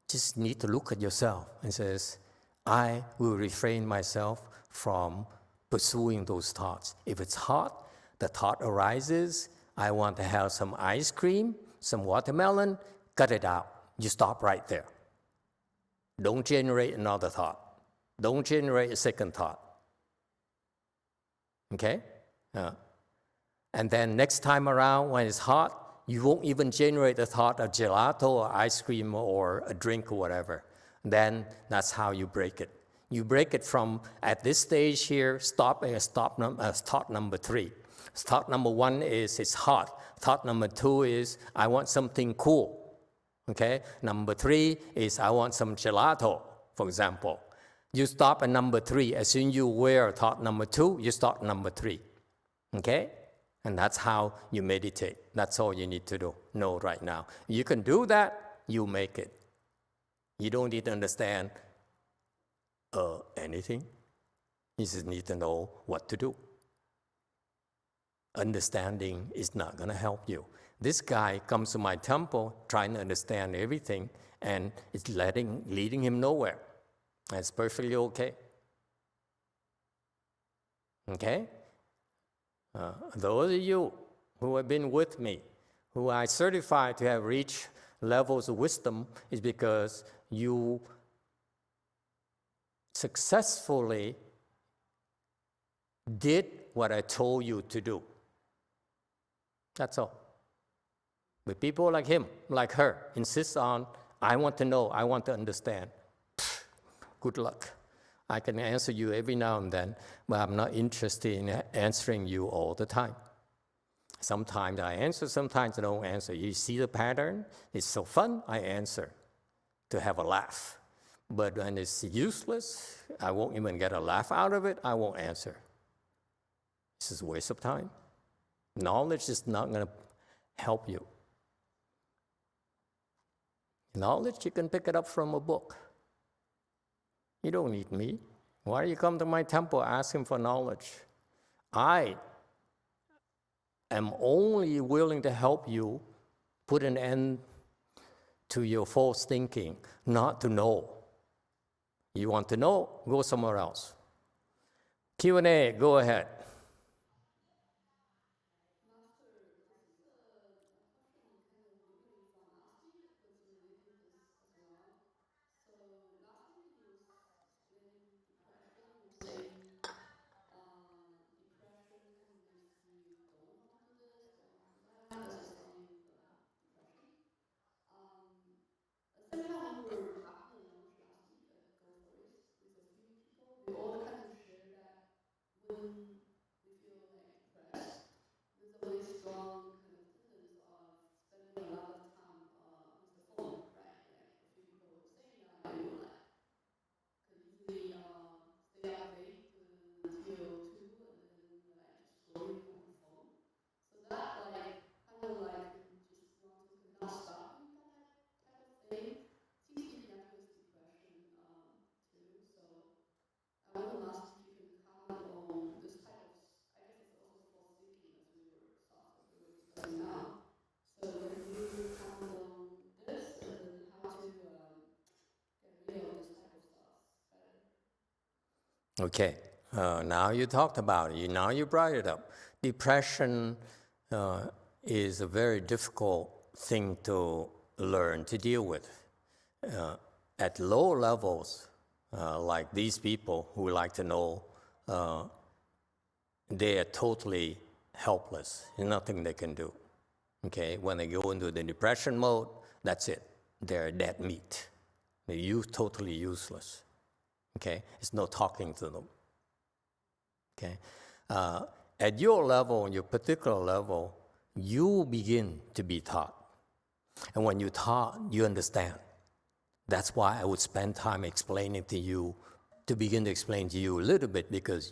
just need to look at yourself and says, I will refrain myself from pursuing those thoughts. If it's hot, the thought arises, I want to have some ice cream, some watermelon, cut it out. You stop right there. Don't generate another thought. Don't generate a second thought. Okay? And then next time around, when it's hot, you won't even generate the thought of gelato or ice cream or a drink or whatever. Then that's how you break it. You break it from, at this stage here, thought number 3. Thought number 1 is it's hot. Thought number 2 is I want something cool. Okay? Number 3 is I want some gelato, for example. You stop at number 3. As soon as you wear thought number 2, you start number 3. Okay? And that's how you meditate. That's all you need to do. Know right now. You can do that, you make it. You don't need to understand anything. You just need to know what to do. Understanding is not going to help you. This guy comes to my temple trying to understand everything, and it's leading him nowhere. That's perfectly okay. Okay? Those of you who have been with me, who I certify to have reached levels of wisdom, is because you successfully did what I told you to do. That's all. But people like him, like her, insist on, I want to know, I want to understand. Good luck. I can answer you every now and then, but I'm not interested in answering you all the time. Sometimes I answer, sometimes I don't answer. You see the pattern? It's so fun, I answer to have a laugh. But when it's useless, I won't even get a laugh out of it, I won't answer. This is a waste of time. Knowledge is not going to help you. Knowledge, you can pick it up from a book. You don't need me. Why do you come to my temple asking for knowledge? I am only willing to help you put an end to your false thinking, not to know. You want to know? Go somewhere else. Q&A, go ahead. Okay, now you talked about it. Now you brought it up. Depression is a very difficult thing to learn to deal with. At low levels, like these people who like to know, they are totally helpless. There's nothing they can do. Okay, when they go into the depression mode, That's it. They're dead meat. They're totally useless. Okay? It's no talking to them. Okay? At your level, your particular level, you begin to be taught. And when you're taught, you understand. That's why I would spend time explaining to you, to begin to explain to you a little bit, because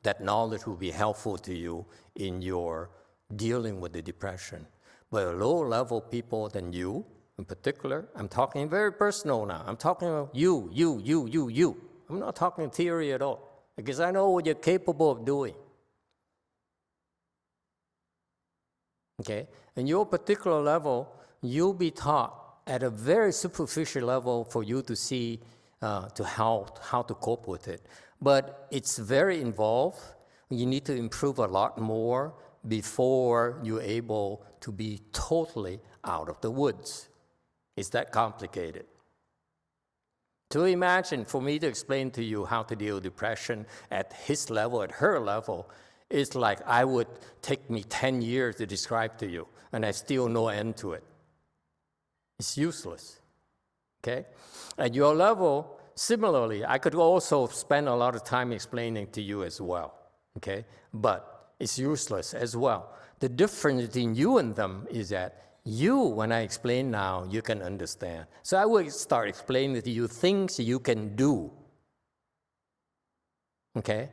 that knowledge will be helpful to you in your dealing with the depression. But lower level people than you, in particular, I'm talking very personal now. I'm talking about you. I'm not talking theory at all, because I know what you're capable of doing. Okay? In your particular level, you'll be taught at a very superficial level for you to see, how to cope with it. But it's very involved. You need to improve a lot more before you're able to be totally out of the woods. It's that complicated. To imagine, for me to explain to you how to deal with depression at his level, at her level, it's like I would take me 10 years to describe to you, and I still no end to it. It's useless, okay? At your level, similarly, I could also spend a lot of time explaining to you as well, okay? But it's useless as well. The difference between you and them is that you, when I explain now, you can understand. So I will start explaining to you things you can do, okay?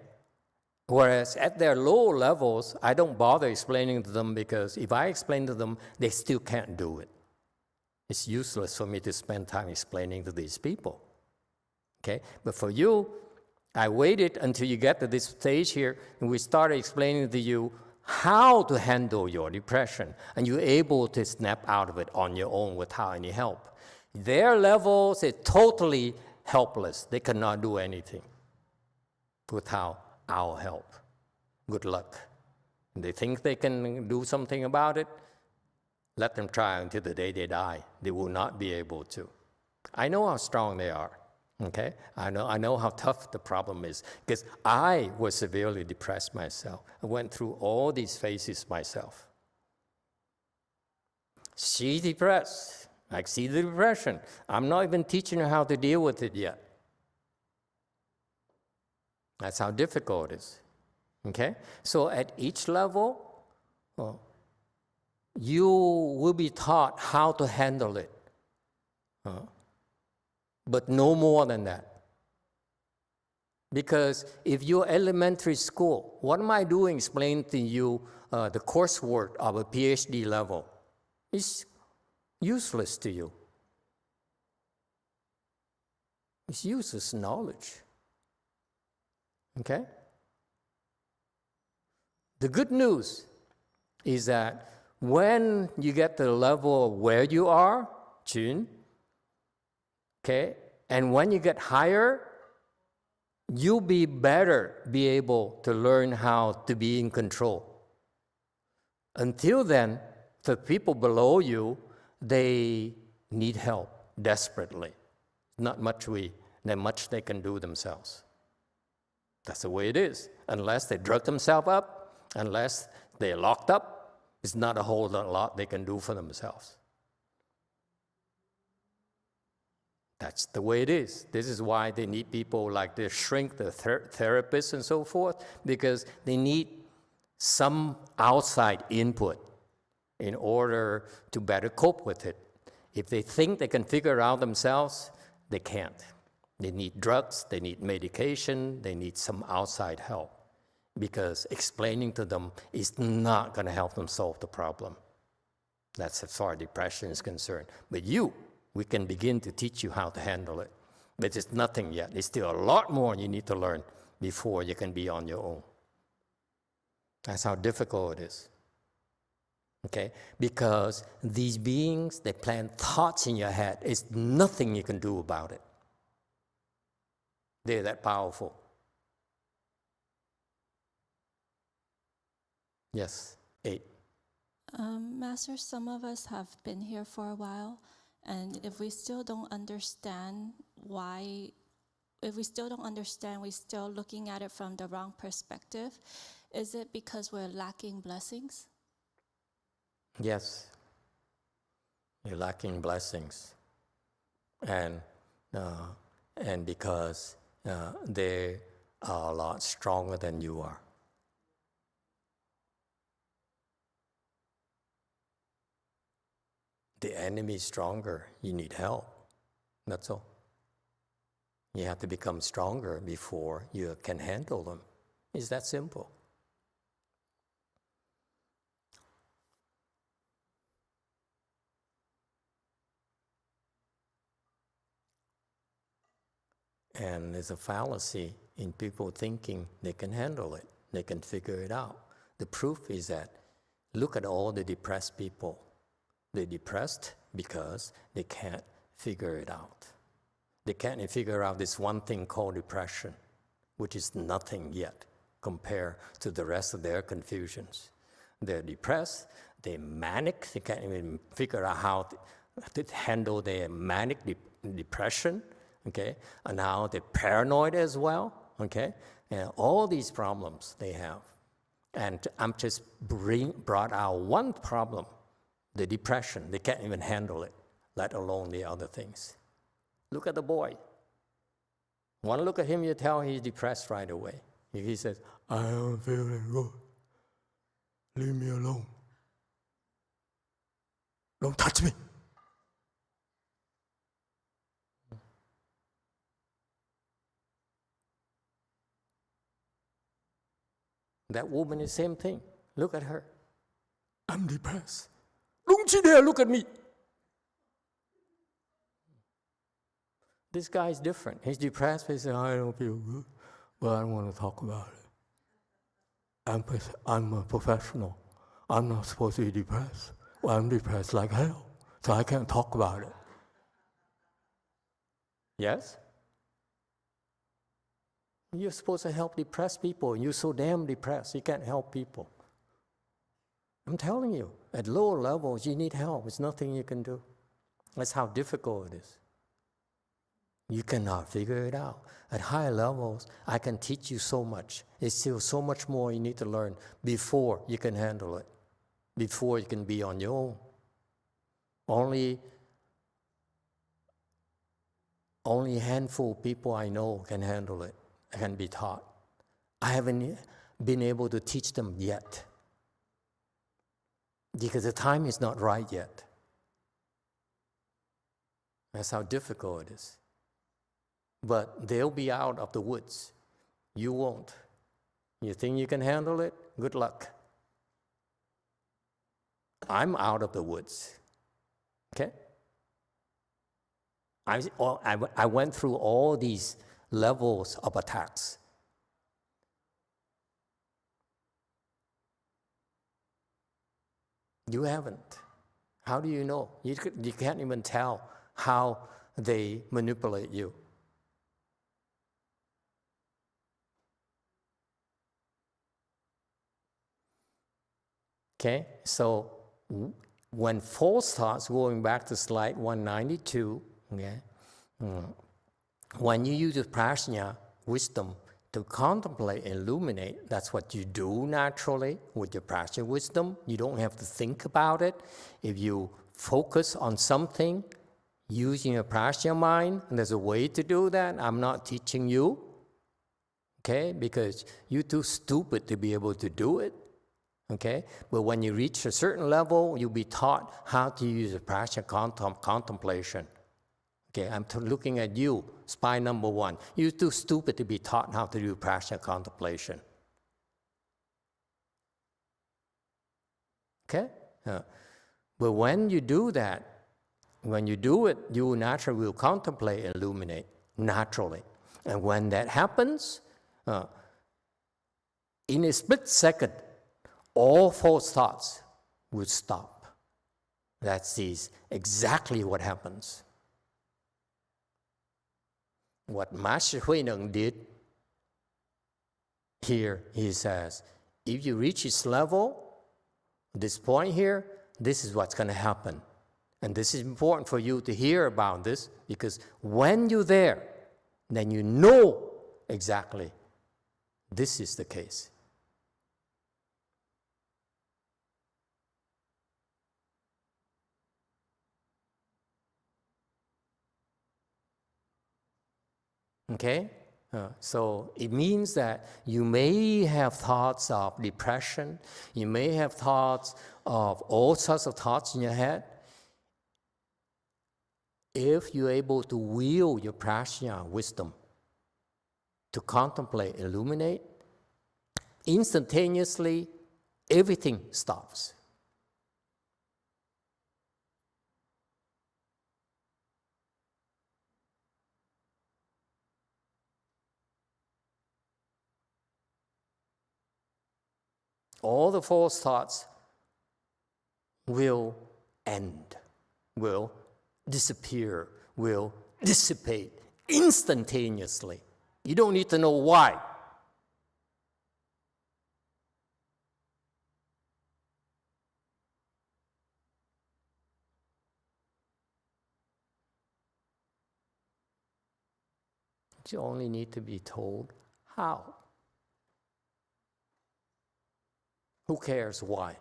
Whereas at their lower levels, I don't bother explaining to them, because if I explain to them, they still can't do it. It's useless for me to spend time explaining to these people, okay? But for you, I waited until you get to this stage here, and we started explaining to you how to handle your depression, and you're able to snap out of it on your own without any help. Their levels are totally helpless. They cannot do anything without our help. Good luck. They think they can do something about it. Let them try until the day they die. They will not be able to. I know how strong they are. Okay? I know how tough the problem is, because I was severely depressed myself. I went through all these phases myself. She's depressed. I see the depression. I'm not even teaching her how to deal with it yet. That's how difficult it is. Okay? So at each level, you will be taught how to handle it. But no more than that. Because if you're elementary school, what am I doing explaining to you the coursework of a PhD level? It's useless to you. It's useless knowledge. Okay? The good news is that when you get to the level of where you are, Jun, okay, and when you get higher, you'll be able to learn how to be in control. Until then, the people below you, they need help desperately. Not much they can do themselves. That's the way it is. Unless they drug themselves up, unless they're locked up, it's not a whole lot they can do for themselves. That's the way it is. This is why they need people like the shrink, the therapists and so forth, because they need some outside input in order to better cope with it. If they think they can figure it out themselves, they can't. They need drugs, they need medication, they need some outside help, because explaining to them is not going to help them solve the problem. That's as far as depression is concerned. But we can begin to teach you how to handle it. But it's nothing yet. There's still a lot more you need to learn before you can be on your own. That's how difficult it is. Okay? Because these beings, they plant thoughts in your head. There's nothing you can do about it. They're that powerful. Yes, 8. Master, some of us have been here for a while, and if we still don't understand we're still looking at it from the wrong perspective, is it because we're lacking blessings? Yes. You're lacking blessings. And because they are a lot stronger than you are. The enemy is stronger. You need help. That's all. You have to become stronger before you can handle them. It's that simple. And there's a fallacy in people thinking they can handle it, they can figure it out. The proof is that look at all the depressed people. They're depressed because they can't figure it out. They can't figure out this one thing called depression, which is nothing yet compared to the rest of their confusions. They're depressed, they're manic, they can't even figure out how to handle their manic depression, okay? And now they're paranoid as well, okay? And all these problems they have. And I'm just brought out one problem, the depression. They can't even handle it, let alone the other things. Look at the boy. One look at him, you tell he's depressed right away. If he says, I am feeling good, leave me alone. Don't touch me. That woman is the same thing. Look at her. I'm depressed. Don't you dare look at me. This guy is different. He's depressed, but he says, I don't feel good, but I don't want to talk about it. I'm a professional. I'm not supposed to be depressed. Well, I'm depressed like hell, so I can't talk about it. Yes? You're supposed to help depressed people, and you're so damn depressed, you can't help people. I'm telling you, at lower levels, you need help. There's nothing you can do. That's how difficult it is. You cannot figure it out. At higher levels, I can teach you so much. There's still so much more you need to learn before you can handle it, before you can be on your own. Only a handful of people I know can handle it, can be taught. I haven't been able to teach them yet because the time is not right yet. That's how difficult it is. But they'll be out of the woods. You won't. You think you can handle it? Good luck. I'm out of the woods. Okay? I went through all these levels of attacks. You haven't. How do you know? You can't even tell how they manipulate you. Okay, so when false thoughts, going back to slide 192, okay, when you use the prajna, wisdom, to contemplate and illuminate, that's what you do naturally with your prajna wisdom. You don't have to think about it. If you focus on something using your prajna mind, and there's a way to do that. I'm not teaching you, okay, because you're too stupid to be able to do it. Okay, but when you reach a certain level, you'll be taught how to use the prajna contemplation. Okay, I'm looking at you, spy number one. You're too stupid to be taught how to do prajna contemplation. Okay, but when you do that, when you do it, you naturally will contemplate and illuminate naturally. And when that happens, in a split second, all false thoughts would stop. That's exactly what happens. What Master Huineng did here, he says, if you reach this level, this point here, this is what's going to happen. And this is important for you to hear about this, because when you're there, then you know exactly this is the case. Okay? So it means that you may have thoughts of depression, you may have thoughts of all sorts of thoughts in your head. If you're able to wield your prajna, wisdom, to contemplate, illuminate, instantaneously everything stops. All the false thoughts will end, will disappear, will dissipate instantaneously. You don't need to know why. You only need to be told how. Who cares why?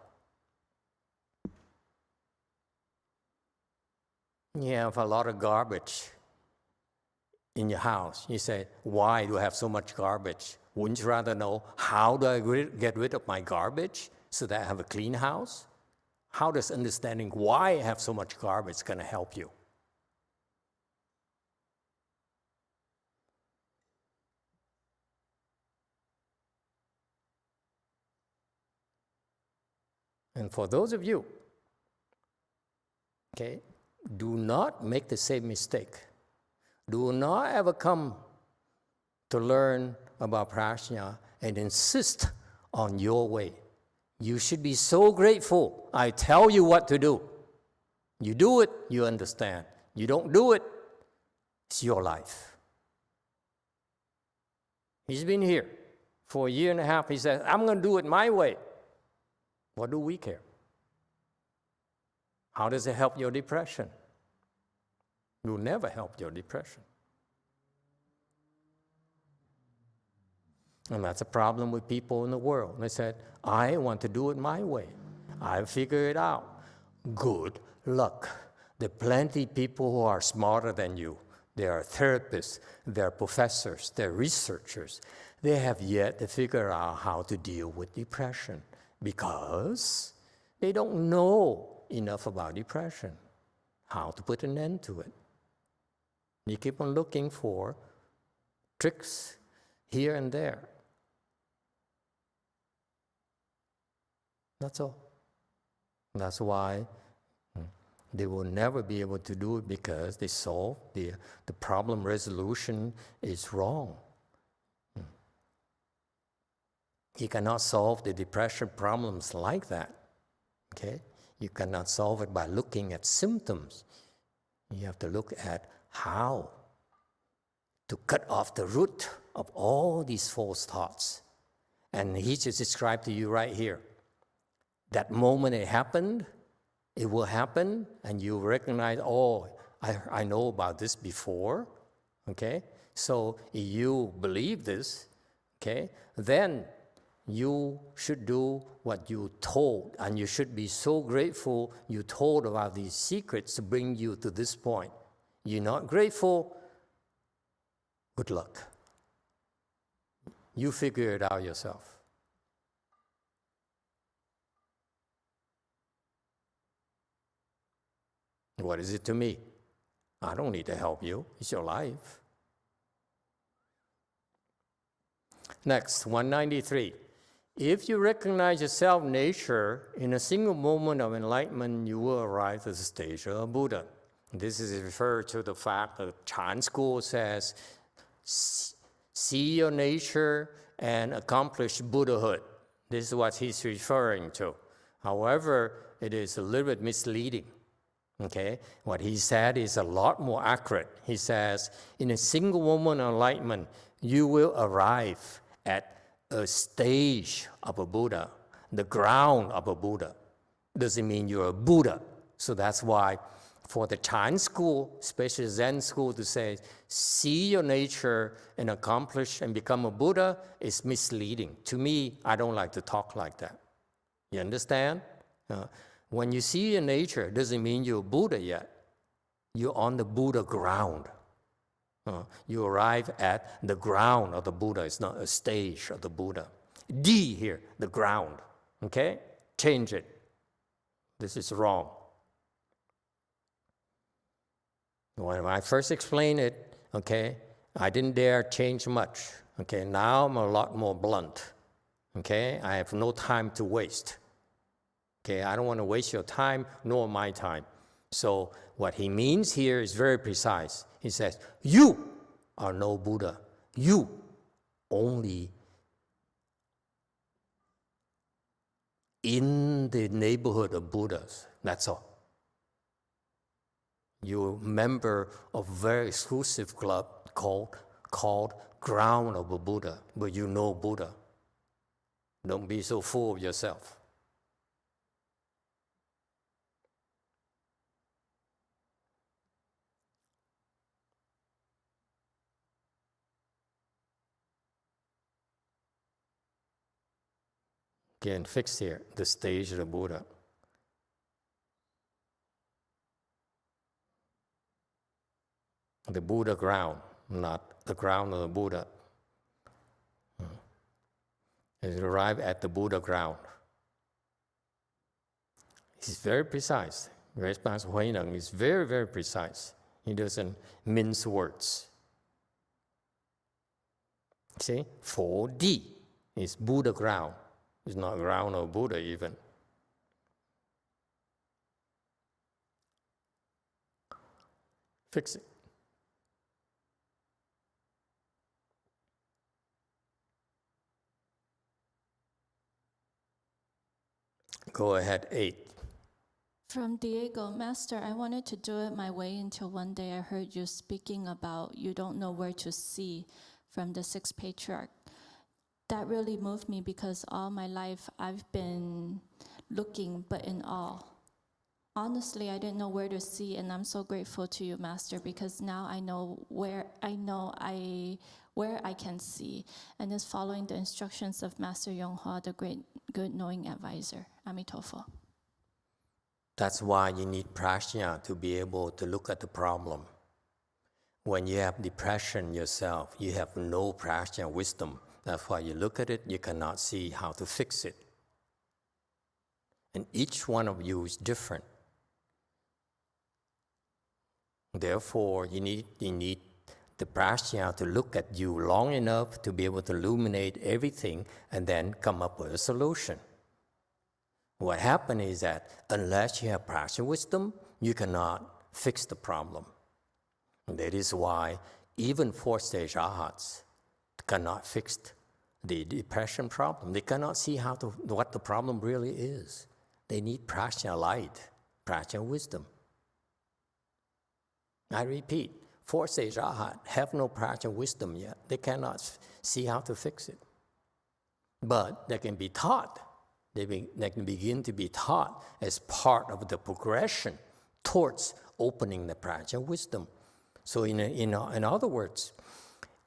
You have a lot of garbage in your house. You say, why do I have so much garbage? Wouldn't you rather know how do I get rid of my garbage so that I have a clean house? How does understanding why I have so much garbage going to help you? And for those of you, okay, do not make the same mistake. Do not ever come to learn about prajna and insist on your way. You should be so grateful. I tell you what to do. You do it, you understand. You don't do it, it's your life. He's been here for a year and a half. He says, I'm going to do it my way. What do we care? How does it help your depression? It will never help your depression. And that's a problem with people in the world. They said, I want to do it my way. I figure it out. Good luck. There are plenty of people who are smarter than you. There are therapists, there are professors, there are researchers. They have yet to figure out how to deal with depression because they don't know enough about depression, how to put an end to it. You keep on looking for tricks here and there. That's all. That's why they will never be able to do it because they solve the problem resolution is wrong. You cannot solve the depression problems like that. Okay? You cannot solve it by looking at symptoms. You have to look at how to cut off the root of all these false thoughts. And he just described to you right here. That moment it happened, it will happen, and you recognize, oh, I know about this before, okay? So if you believe this, okay, then you should do what you told, and you should be so grateful you told about these secrets to bring you to this point. You're not grateful, good luck. You figure it out yourself. What is it to me? I don't need to help you. It's your life. Next, 193. If you recognize your self-nature, in a single moment of enlightenment, you will arrive at the stage of a Buddha. This is referred to the fact that Chan school says, see your nature and accomplish Buddhahood. This is what he's referring to. However, it is a little bit misleading. Okay, what he said is a lot more accurate. He says, in a single moment of enlightenment, you will arrive at a stage of a Buddha, the ground of a Buddha. Doesn't mean you're a Buddha. So that's why for the Chan school, especially Zen school, to say, see your nature and accomplish and become a Buddha is misleading. To me, I don't like to talk like that. You understand? When you see your nature, it doesn't mean you're Buddha yet. You're on the Buddha ground. You arrive at the ground of the Buddha. It's not a stage of the Buddha. D here, the ground. Okay? Change it. This is wrong. When I first explained it, okay, I didn't dare change much. Okay, now I'm a lot more blunt. Okay, I have no time to waste. Okay, I don't want to waste your time nor my time. So what he means here is very precise. He says, you are no Buddha. You only in the neighborhood of Buddhas. That's all. You're a member of a very exclusive club called Ground of a Buddha, but you know Buddha. Don't be so full of yourself. Again, fix here the stage of the Buddha. The Buddha ground, not the ground of the Buddha. You arrive at the Buddha ground. He's very precise. Response Huineng is very, very precise. He doesn't mince words. See, 4D is Buddha ground. It's not ground of Buddha even. Fix it. Go ahead, 8. From Diego, Master, I wanted to do it my way until one day I heard you speaking about you don't know where to see from the 6th Patriarch. That really moved me because all my life I've been looking but in awe. Honestly, I didn't know where to see, and I'm so grateful to you, Master, because now I know where I can see, and is following the instructions of Master YongHua, the great good knowing advisor. Emitofuo. That's why you need prajna to be able to look at the problem. When you have depression yourself, you have no prajna wisdom. That's why you look at it, you cannot see how to fix it. And each one of you is different. Therefore, you need the prajna to look at you long enough to be able to illuminate everything and then come up with a solution. What happens is that unless you have prajna wisdom, you cannot fix the problem. And that is why even 4th-stage arhats cannot fix the depression problem. They cannot see what the problem really is. They need prajna light, prajna wisdom. I repeat, 4th-stage arhat have no prajna wisdom yet. They cannot see how to fix it. But they can be taught. They can begin to be taught as part of the progression towards opening the prajna wisdom. So in other words,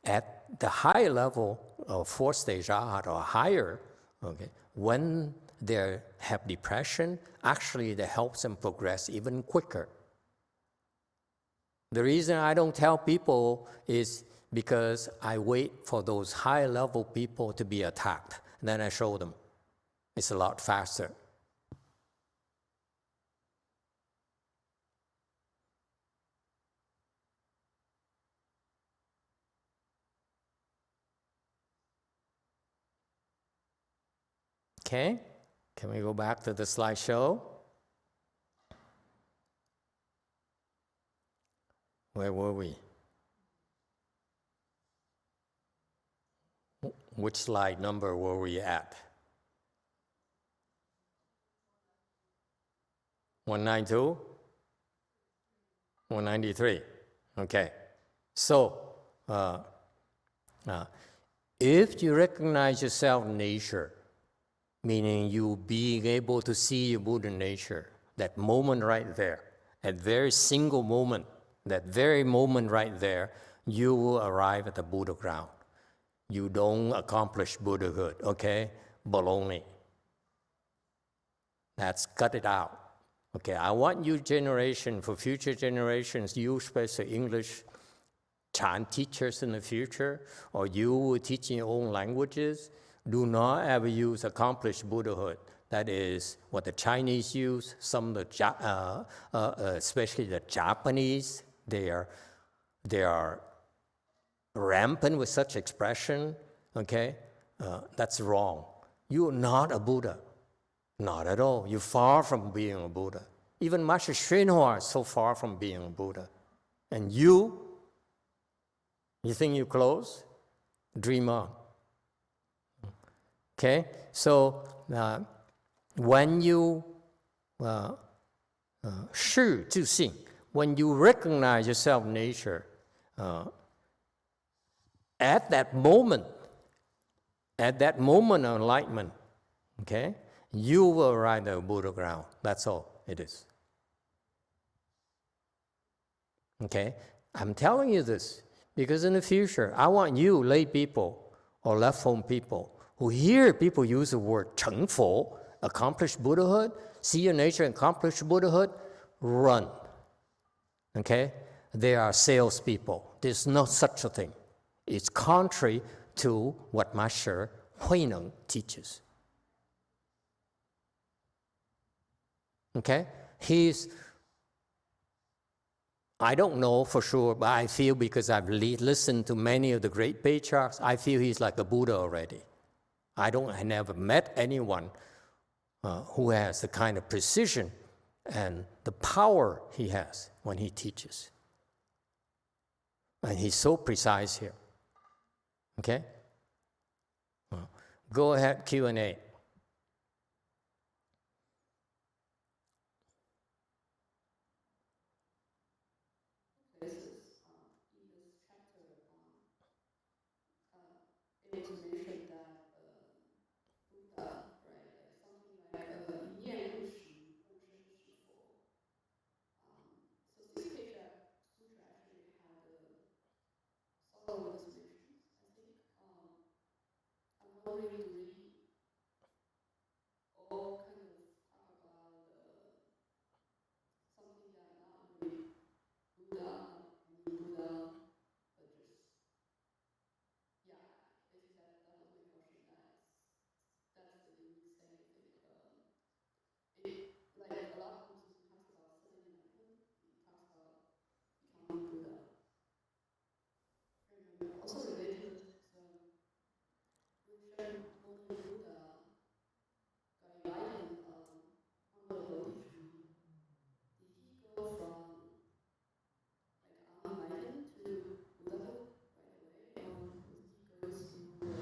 at the higher level of 4th-stage arhat or higher, okay, when they have depression, actually that helps them progress even quicker. The reason I don't tell people is because I wait for those high level people to be attacked. Then I show them. It's a lot faster. Okay, can we go back to the slideshow? Where were we? Which slide number were we at? 192? 193. Okay. So, if you recognize yourself in nature, meaning you being able to see your Buddha nature, that moment right there, that very single moment, that very moment right there, you will arrive at the Buddha ground. You don't accomplish Buddhahood, okay? Baloney. That's cut it out. Okay, I want you generation, for future generations, you especially English Chan teachers in the future, or you will teach in your own languages, do not ever use accomplished Buddhahood. That is what the Chinese use. Some of the, especially the Japanese, they are rampant with such expression. Okay, that's wrong. You are not a Buddha, not at all. You're far from being a Buddha. Even Master YongHua is so far from being a Buddha, and you think you're close? Dream on. Okay, so when you 是自性, when you recognize yourself in nature, at that moment of enlightenment, okay, you will arrive at the Buddha ground. That's all it is. Okay, I'm telling you this because in the future, I want you, lay people or left home people, who hear people use the word 成佛, accomplished Buddhahood, see your nature, accomplished Buddhahood, run. Okay? They are salespeople. There's no such a thing. It's contrary to what Master Huineng teaches. Okay? I don't know for sure, but I feel because I've listened to many of the great patriarchs, I feel he's like a Buddha already. I never met anyone who has the kind of precision and the power he has when he teaches. And he's so precise here. Okay? Well, go ahead, Q&A. It was mentioned that Buddha, right, like something like 一念入实，入实是实佛。So this Patriarch Sutra actually had several of those mentions. I think I'm wondering, do they all kind of talk about something that not really Buddha, any Buddha, but just yeah. Basically, that was my question. That's the unique thing. I think like a lot of Buddhism talks about sudden enlightenment. It talks about becoming Buddha. And also related to this, when Buddha got enlightened on the Bodhi tree, did he go from like unenlightened to Buddhahood right away, or did he go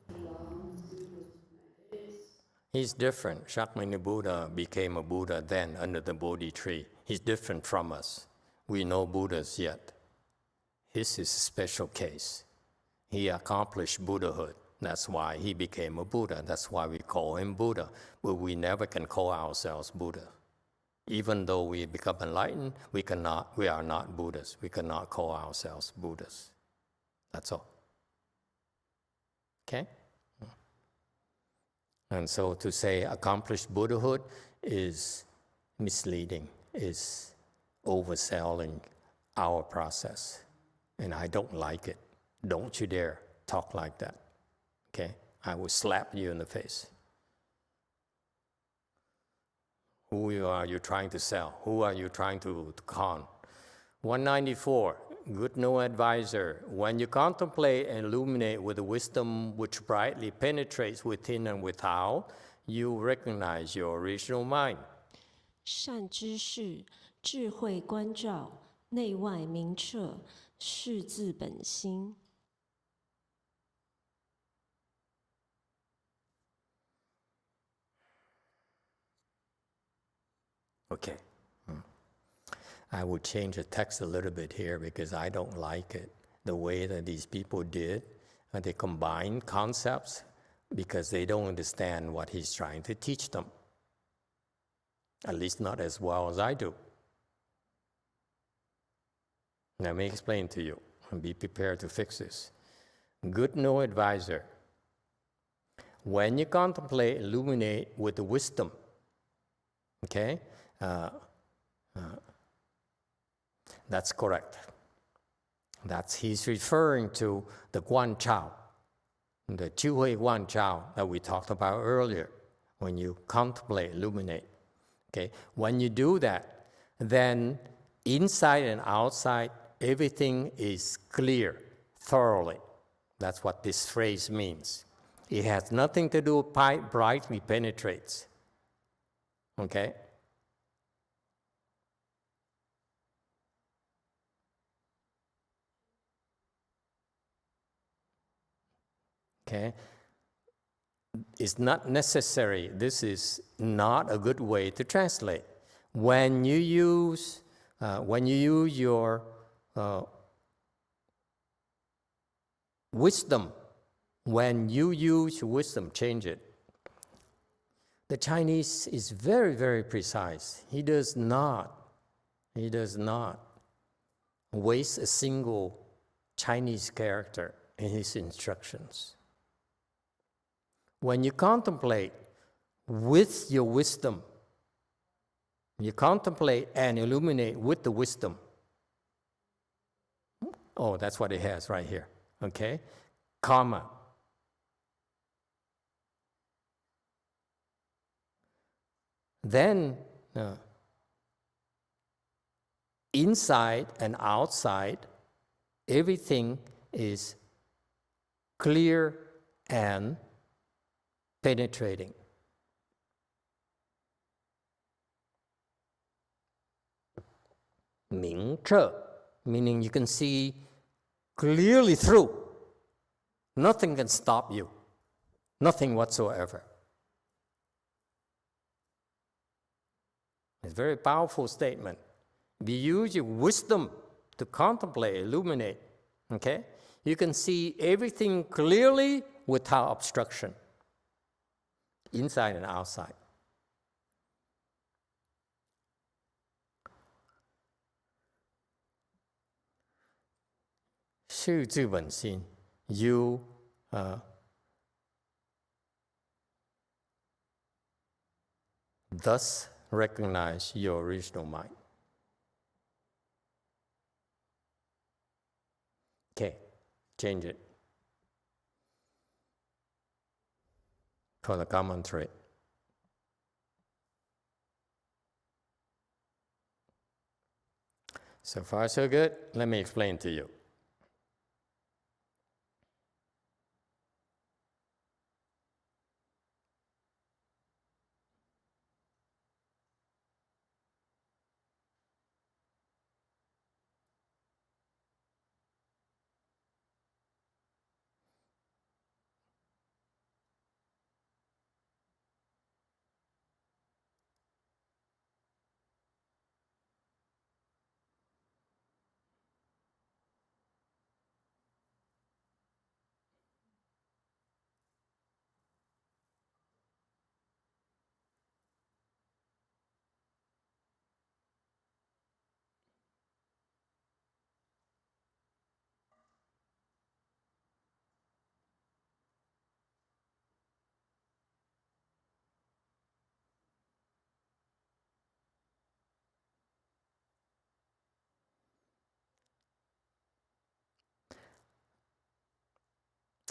through long, through 9 days? He's different. Shakyamuni Buddha became a Buddha then under the Bodhi tree. He's different from us. We know Buddhas yet. His is a special case. He accomplished Buddhahood. That's why he became a Buddha. That's why we call him Buddha. But we never can call ourselves Buddha. Even though we become enlightened, we are not Buddhas. We cannot call ourselves Buddhas. That's all. Okay? And so to say accomplished Buddhahood is misleading, is overselling our process. And I don't like it. Don't you dare talk like that. Okay? I will slap you in the face. Who are you trying to sell? Who are you trying to con? 194, good no advisor. When you contemplate and illuminate with the wisdom which brightly penetrates within and without, you recognize your original mind. 善知识，智慧观照，内外明彻，是自本心。Okay. I will change the text a little bit here because I don't like it. The way that these people did, they combine concepts because they don't understand what he's trying to teach them. At least not as well as I do. Let me explain to you and be prepared to fix this. Good no advisor. When you contemplate, illuminate with the wisdom, okay? That's correct. That's he's referring to the Guan Chao, the Chu Hui Guan Chao that we talked about earlier, when you contemplate, illuminate. Okay? When you do that, then inside and outside, everything is clear, thoroughly. That's what this phrase means. It has nothing to do with brightly penetrates. Okay? Okay? It's not necessary. This is not a good way to translate. When you use your wisdom, when you use wisdom, change it. The Chinese is very, very precise. He does not waste a single Chinese character in his instructions. When you contemplate with your wisdom, you contemplate and illuminate with the wisdom. Oh, that's what it has right here. Okay? Karma. Then, inside and outside, everything is clear and penetrating. Ming che, meaning you can see clearly through. Nothing can stop you. Nothing whatsoever. It's a very powerful statement. If you use your wisdom to contemplate, illuminate, okay, you can see everything clearly without obstruction, inside and outside. Shu zhi wen xin, you thus recognize your original mind. Okay, change it for the commentary. So far, so good. Let me explain to you.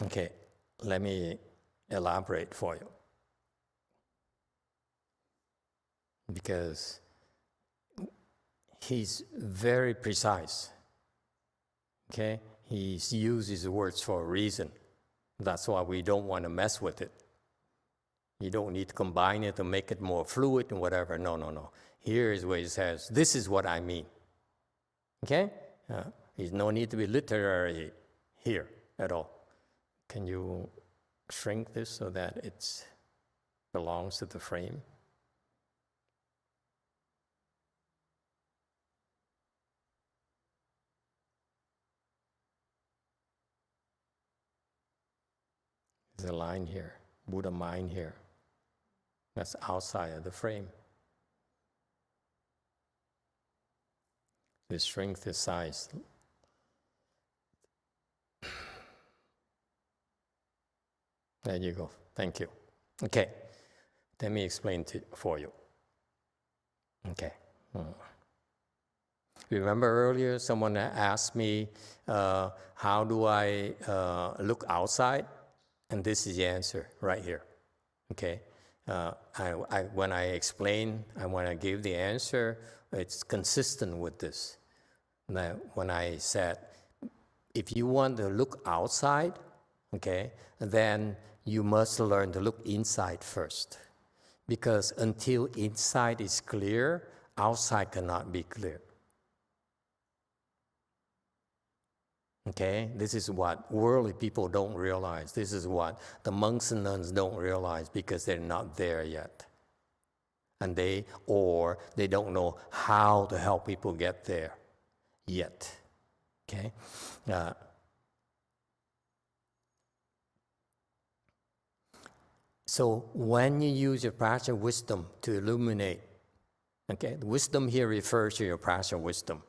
Okay, let me elaborate for you. Because he's very precise. Okay? He uses words for a reason. That's why we don't want to mess with it. You don't need to combine it to make it more fluid and whatever. No. Here is where he says, this is what I mean. Okay? There's no need to be literary here at all. Can you shrink this so that it belongs to the frame? There's a line here, Buddha mind here. That's outside of the frame. This shrink this size. There you go. Thank you. Okay. Let me explain for you. Okay. Remember earlier someone asked me, how do I look outside? And this is the answer right here, okay? When I explain and when I give the answer, it's consistent with this. Now, when I said, if you want to look outside, okay, then you must learn to look inside first. Because until inside is clear, outside cannot be clear. Okay, this is what worldly people don't realize. This is what the monks and nuns don't realize because they're not there yet. And they don't know how to help people get there yet. Okay? So when you use your practice of wisdom to illuminate, okay, wisdom here refers to your practice of wisdom,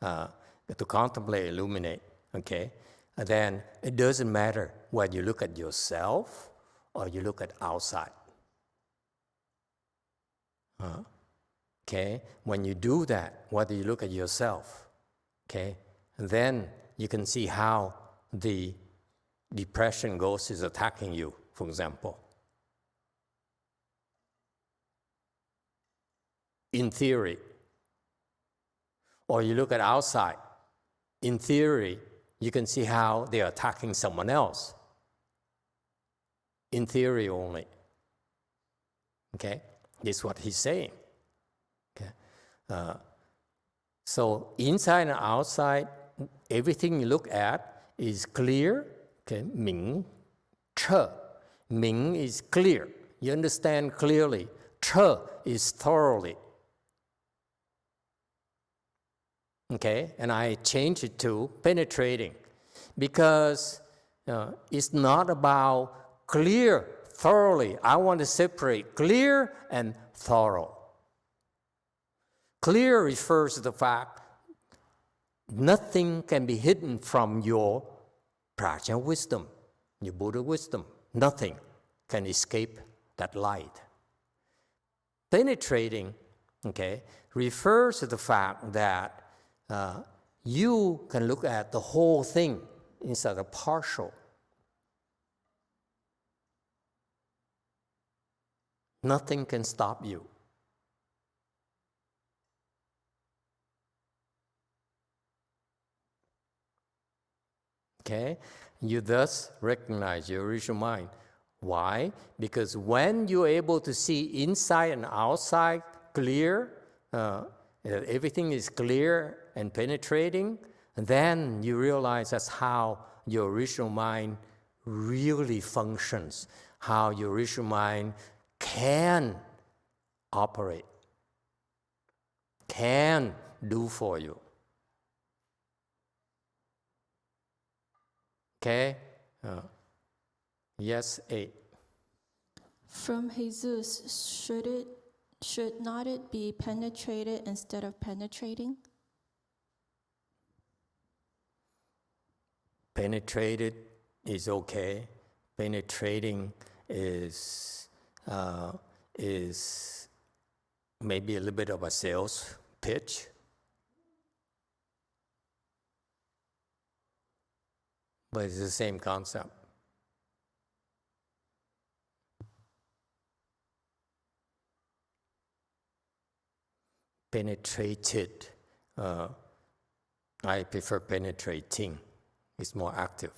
to contemplate, illuminate, okay? And then it doesn't matter whether you look at yourself or you look at outside. Okay, when you do that, whether you look at yourself, okay, then you can see how the depression ghost is attacking you, for example. In theory. Or you look at outside. In theory, you can see how they're attacking someone else. In theory only. Okay? This is what he's saying. Okay? So inside and outside, everything you look at is clear. Okay? Ming, che. Ming is clear. You understand clearly. Che is thoroughly. Okay, and I changed it to penetrating because it's not about clear, thoroughly. I want to separate clear and thorough. Clear refers to the fact nothing can be hidden from your practice of wisdom, your Buddha wisdom. Nothing can escape that light. Penetrating, okay, refers to the fact that you can look at the whole thing instead of partial. Nothing can stop you. Okay? You thus recognize your original mind. Why? Because when you're able to see inside and outside clear, everything is clear and penetrating, then you realize that's how your original mind really functions, how your original mind can operate, can do for you. Okay? Yes, 8. From Jesus, should not it be penetrated instead of penetrating? Penetrated is okay. Penetrating is maybe a little bit of a sales pitch. But it's the same concept. Penetrated. I prefer penetrating. It's more active.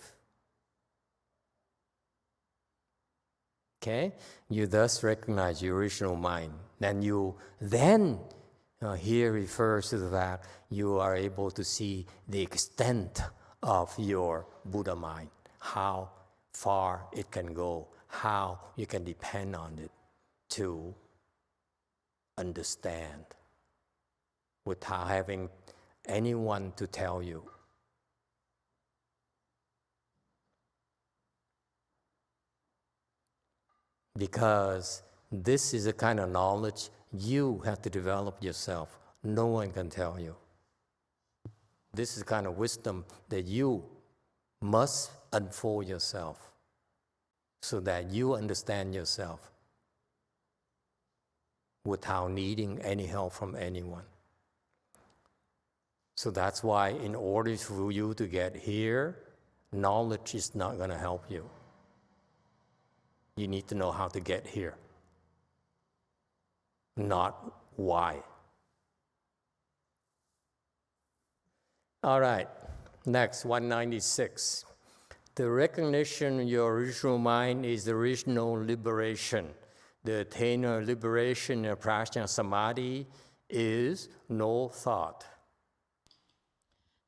Okay? You thus recognize your original mind. Then here refers to that you are able to see the extent of your Buddha mind, how far it can go, how you can depend on it to understand without having anyone to tell you. Because this is a kind of knowledge you have to develop yourself. No one can tell you. This is the kind of wisdom that you must unfold yourself so that you understand yourself without needing any help from anyone. So that's why in order for you to get here, knowledge is not going to help you. You need to know how to get here, not why. All right, next, 196. The recognition of your original mind is the original liberation. The attainer of liberation in Prajna Samadhi is no thought.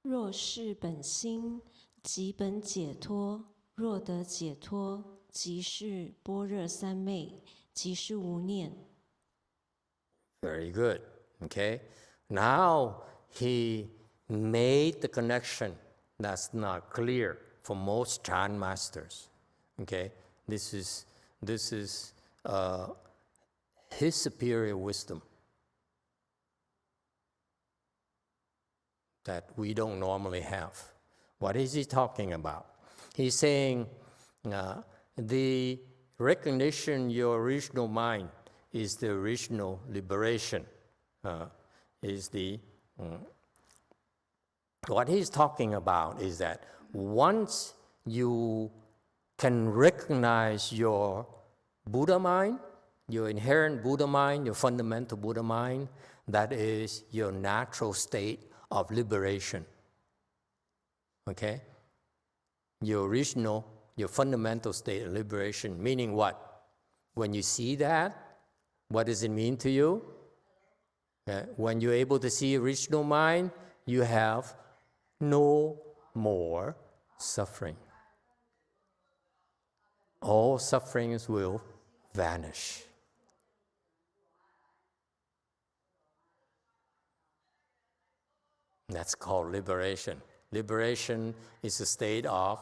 若是本心，即本解脱；若得解脱，即是般若三昧，即是无念。 Very good, okay? Now he made the connection that's not clear for most Chan masters, okay? This is his superior wisdom that we don't normally have. What is he talking about? He's saying the recognition your original mind is the original liberation. What he's talking about is that once you can recognize your Buddha mind, your inherent Buddha mind, your fundamental Buddha mind, that is your natural state of liberation. Okay? Your original, your fundamental state of liberation, meaning what? When you see that, what does it mean to you? When you're able to see original mind, you have no more suffering. All sufferings will vanish. That's called liberation. Liberation is a state of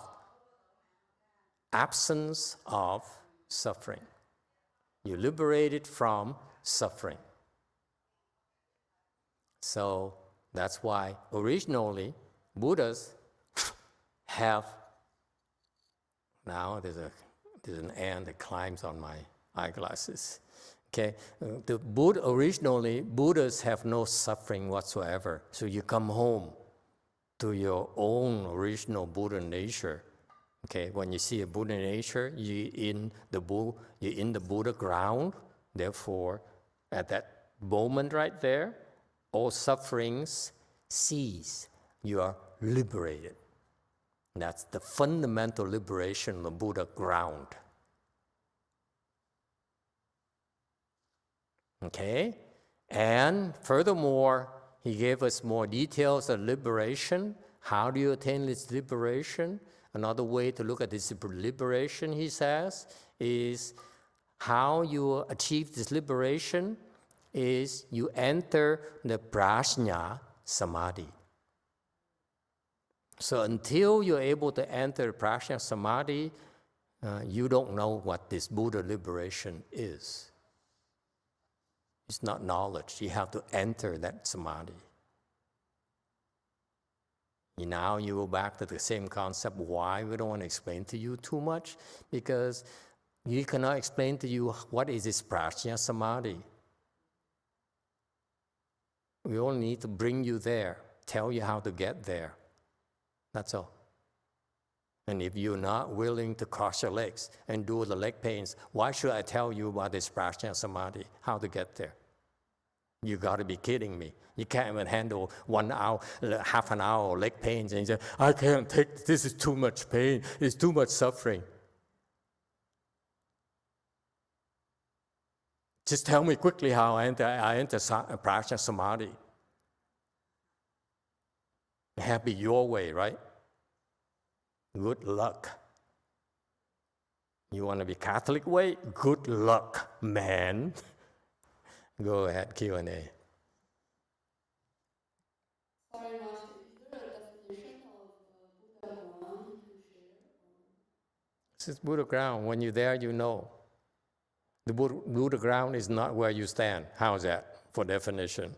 absence of suffering. You're liberated from suffering. So that's why originally Buddhas have, now there's an ant that climbs on my eyeglasses. Okay, originally Buddhas have no suffering whatsoever. So you come home to your own original Buddha nature. Okay, when you see a Buddha nature, you're in the Buddha ground. Therefore, at that moment right there, all sufferings cease. You are liberated. That's the fundamental liberation of the Buddha ground. Okay? And furthermore, he gave us more details of liberation. How do you attain this liberation? Another way to look at this liberation, he says, is how you achieve this liberation is you enter the Prajna Samadhi. So until you're able to enter Prajna Samadhi, you don't know what this Buddha liberation is. It's not knowledge. You have to enter that Samadhi. Now you go back to the same concept. Why? We don't want to explain to you too much, because we cannot explain to you what is this Prajna Samadhi. We only need to bring you there, tell you how to get there. That's all. And if you're not willing to cross your legs and do the leg pains, why should I tell you about this Prajna Samadhi, how to get there? You got to be kidding me. You can't even handle 1 hour, half an hour leg pains, and you say, I can't take, this is too much pain, it's too much suffering. Just tell me quickly how I enter Prajna Samadhi. It have to be your way, right? Good luck. You want to be Catholic way? Good luck, man. Go ahead, Q&A. Sorry, Master, is there a definition of Buddha ground you can share? This is Buddha ground. When you're there, you know. The Buddha ground is not where you stand. How's that for definition?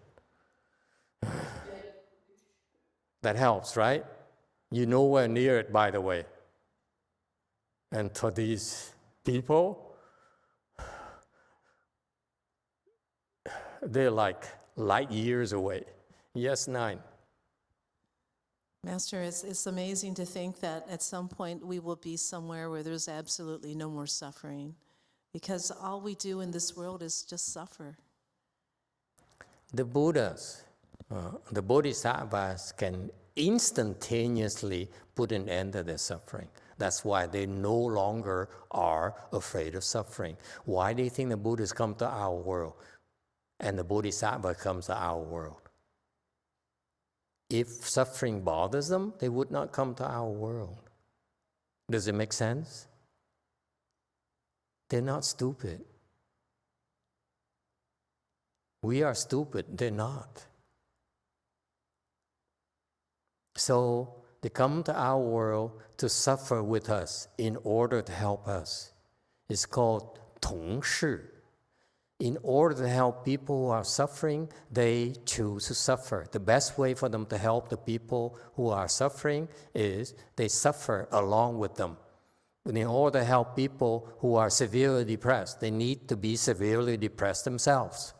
That helps, right? You're nowhere near it, by the way. And for these people, they're like light years away. Yes, 9. Master, it's amazing to think that at some point we will be somewhere where there's absolutely no more suffering, because all we do in this world is just suffer. The Buddhas, the Bodhisattvas can instantaneously put an end to their suffering. That's why they no longer are afraid of suffering. Why do you think the Buddhas come to our world and the Bodhisattva comes to our world? If suffering bothers them, they would not come to our world. Does it make sense? They're not stupid. We are stupid, they're not. So they come to our world to suffer with us in order to help us. It's called 同事. In order to help people who are suffering, they choose to suffer. The best way for them to help the people who are suffering is they suffer along with them. But in order to help people who are severely depressed, they need to be severely depressed themselves,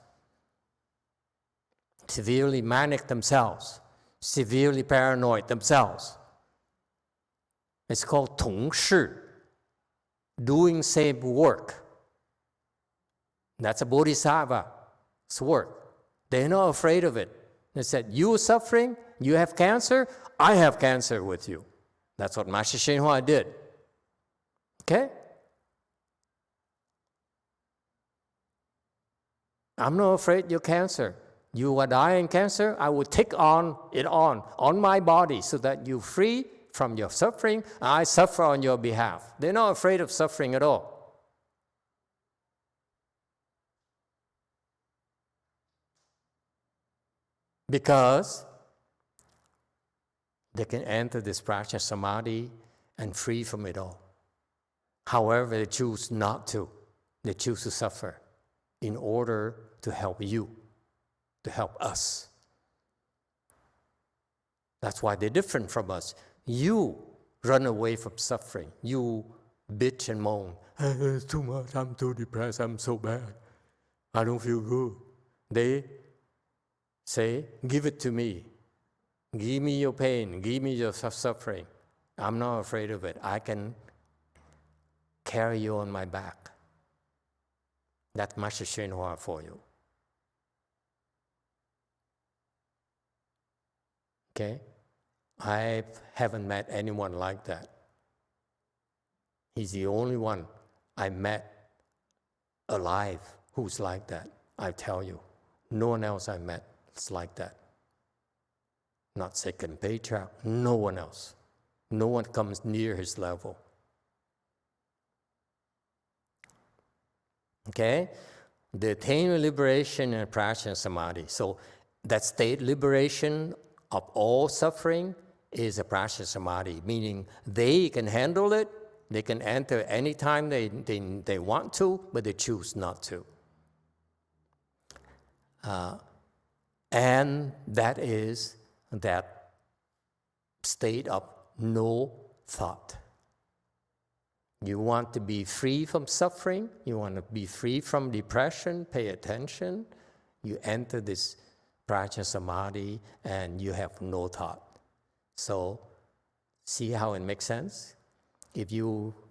severely manic themselves, severely paranoid themselves. It's called 同事, doing same work. That's a bodhisattva's work. They're not afraid of it. They said, you are suffering, you have cancer, I have cancer with you. That's what Master YongHua did. Okay? I'm not afraid you're cancer. You are dying cancer, I will take it on my body so that you're free from your suffering, and I suffer on your behalf. They're not afraid of suffering at all. Because they can enter this prajna samadhi and free from it all. However, they choose not to. They choose to suffer in order to help you, to help us. That's why they're different from us. You run away from suffering. You bitch and moan. It's too much, I'm too depressed, I'm so bad. I don't feel good. They say, give it to me. Give me your pain. Give me your suffering. I'm not afraid of it. I can carry you on my back. That's Master YongHua for you. Okay? I haven't met anyone like that. He's the only one I met alive who's like that. I tell you. No one else I met is like that. Not second patriarch, no one else. No one comes near his level. Okay? The attainment liberation and prajna samadhi. So that state liberation of all suffering is a prajna samadhi, meaning they can handle it, they can enter anytime they want to, but they choose not to. And that is that state of no thought. You want to be free from suffering, you want to be free from depression, pay attention, you enter this prajna samadhi and you have no thought. So, see how it makes sense? If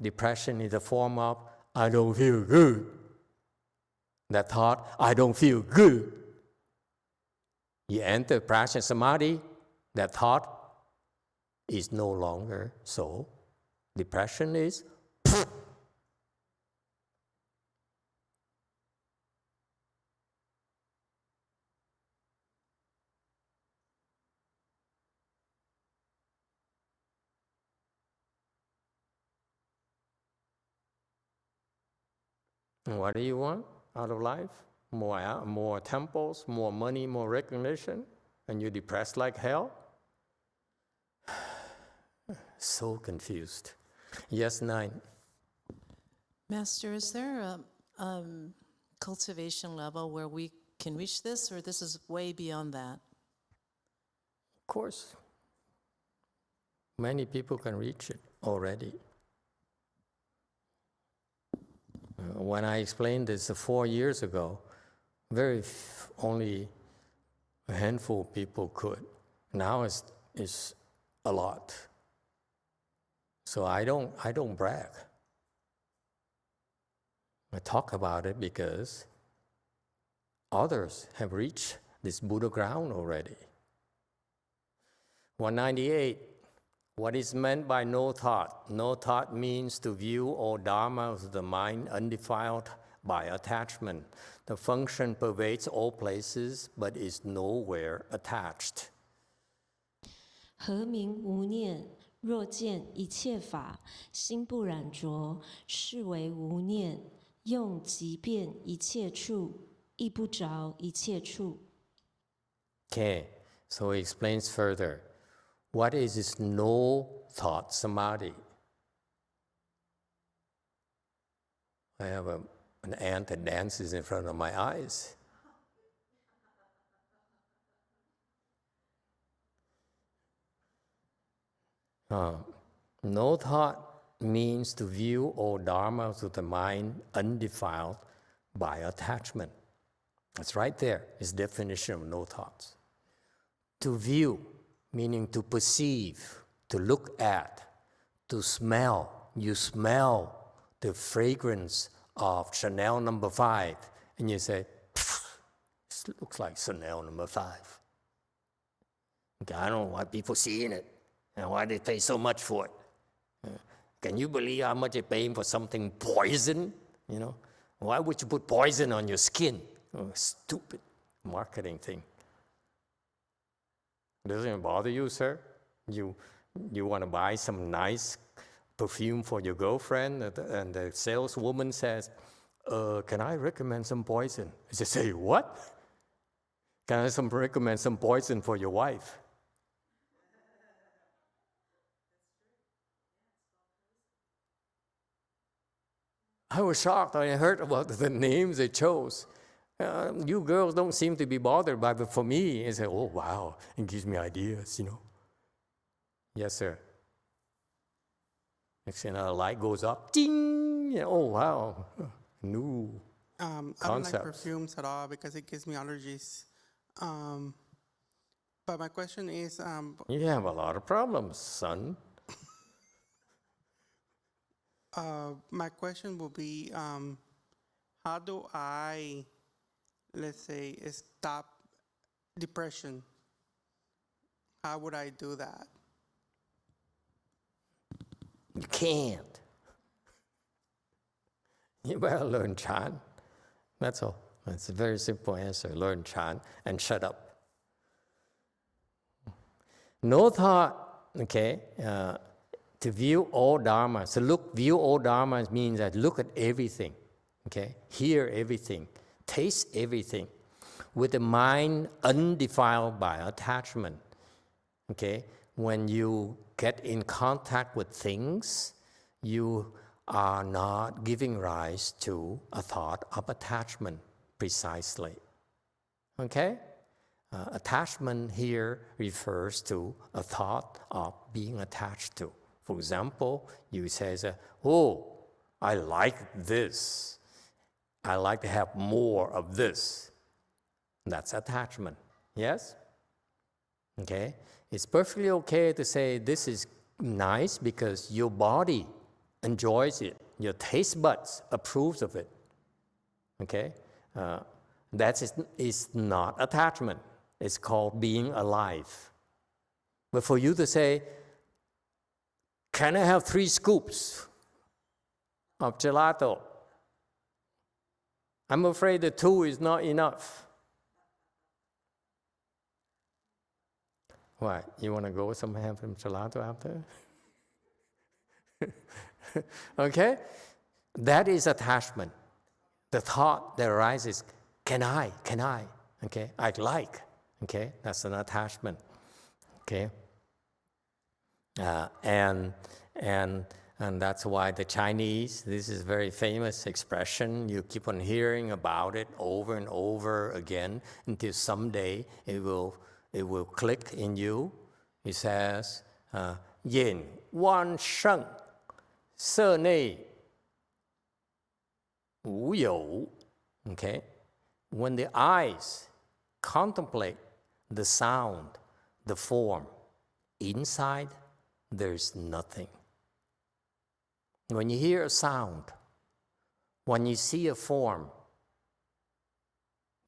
depression is a form of, I don't feel good, that thought, I don't feel good, you enter prajna samadhi, that thought is no longer so. Depression is what do you want out of life? More temples, more money, more recognition, and you're depressed like hell? So confused. Yes, 9. Master, is there a cultivation level where we can reach this, or this is way beyond that? Of course. Many people can reach it already. When I explained this 4 years ago, only a handful of people could. Now it's a lot. So I don't brag. I talk about it because others have reached this Buddha ground already. 198. What is meant by no thought? No thought means to view all Dharma of the mind undefiled by attachment. The function pervades all places, but is nowhere attached. 何名无念？若见一切法，心不染着，是为无念。用即遍一切处，亦不着一切处。 Okay, so he explains further. What is this no thought samadhi? I have an ant that dances in front of my eyes. No thought means to view all dharmas of the mind undefiled by attachment. That's right there, is definition of no thoughts. To view, meaning to perceive, to look at, to smell. You smell the fragrance of Chanel number 5, and you say, this looks like Chanel number 5. Okay, I don't know why people seeing it and why they pay so much for it. Can you believe how much they're paying for something poison? You know, why would you put poison on your skin? Oh, stupid marketing thing. Doesn't it bother you, sir? You want to buy some nice perfume for your girlfriend, and the saleswoman says, can I recommend some poison? You say, what? Can I recommend some poison for your wife? I was shocked when I heard about the names they chose. You girls don't seem to be bothered by it, but for me, it's like, oh, wow, it gives me ideas, you know. Yes, sir. Next thing, a light goes up, ding! Yeah, oh, wow, new I don't concepts. like perfumes at all because it gives me allergies. But my question is... you have a lot of problems, son. my question will be, how do I, let's say, stop depression? How would I do that? You can't. You better learn Chan. That's all. That's a very simple answer. Learn Chan and shut up. No thought, okay, to view all dharmas. So view all dharmas means that look at everything, okay? Hear everything, taste everything, with the mind undefiled by attachment, okay? When you get in contact with things, you are not giving rise to a thought of attachment precisely, okay? Attachment here refers to a thought of being attached to. For example, you say, oh, I like this. I like to have more of this. That's attachment, yes? Okay? It's perfectly okay to say this is nice because your body enjoys it. Your taste buds approves of it. Okay? That is not attachment. It's called being alive. But for you to say, can I have 3 scoops of gelato? I'm afraid the 2 is not enough. What, you want to go somewhere have some gelato after? Okay? That is attachment. The thought that arises, can I? Okay? I'd like. Okay? That's an attachment. Okay? And that's why the Chinese, this is a very famous expression, you keep on hearing about it over and over again until someday it will click in you. It says, yin wan sheng se nei wu you. Okay? When the eyes contemplate the sound, the form, inside, there's nothing. When you hear a sound, when you see a form,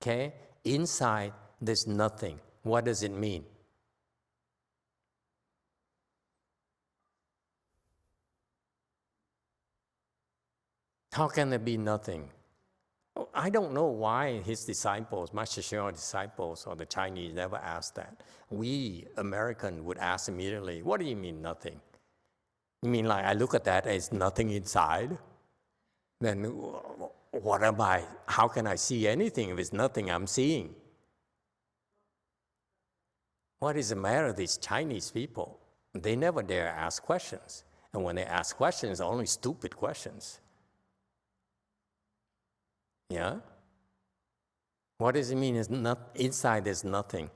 okay, inside, there's nothing. What does it mean? How can there be nothing? I don't know why his disciples, Master Hsu's disciples or the Chinese never asked that. We Americans would ask immediately, what do you mean nothing? You mean like I look at that as nothing inside? Then what am I? How can I see anything if it's nothing I'm seeing? What is the matter with these Chinese people? They never dare ask questions. And when they ask questions, only stupid questions. Yeah? What does it mean? It's not, inside there's nothing.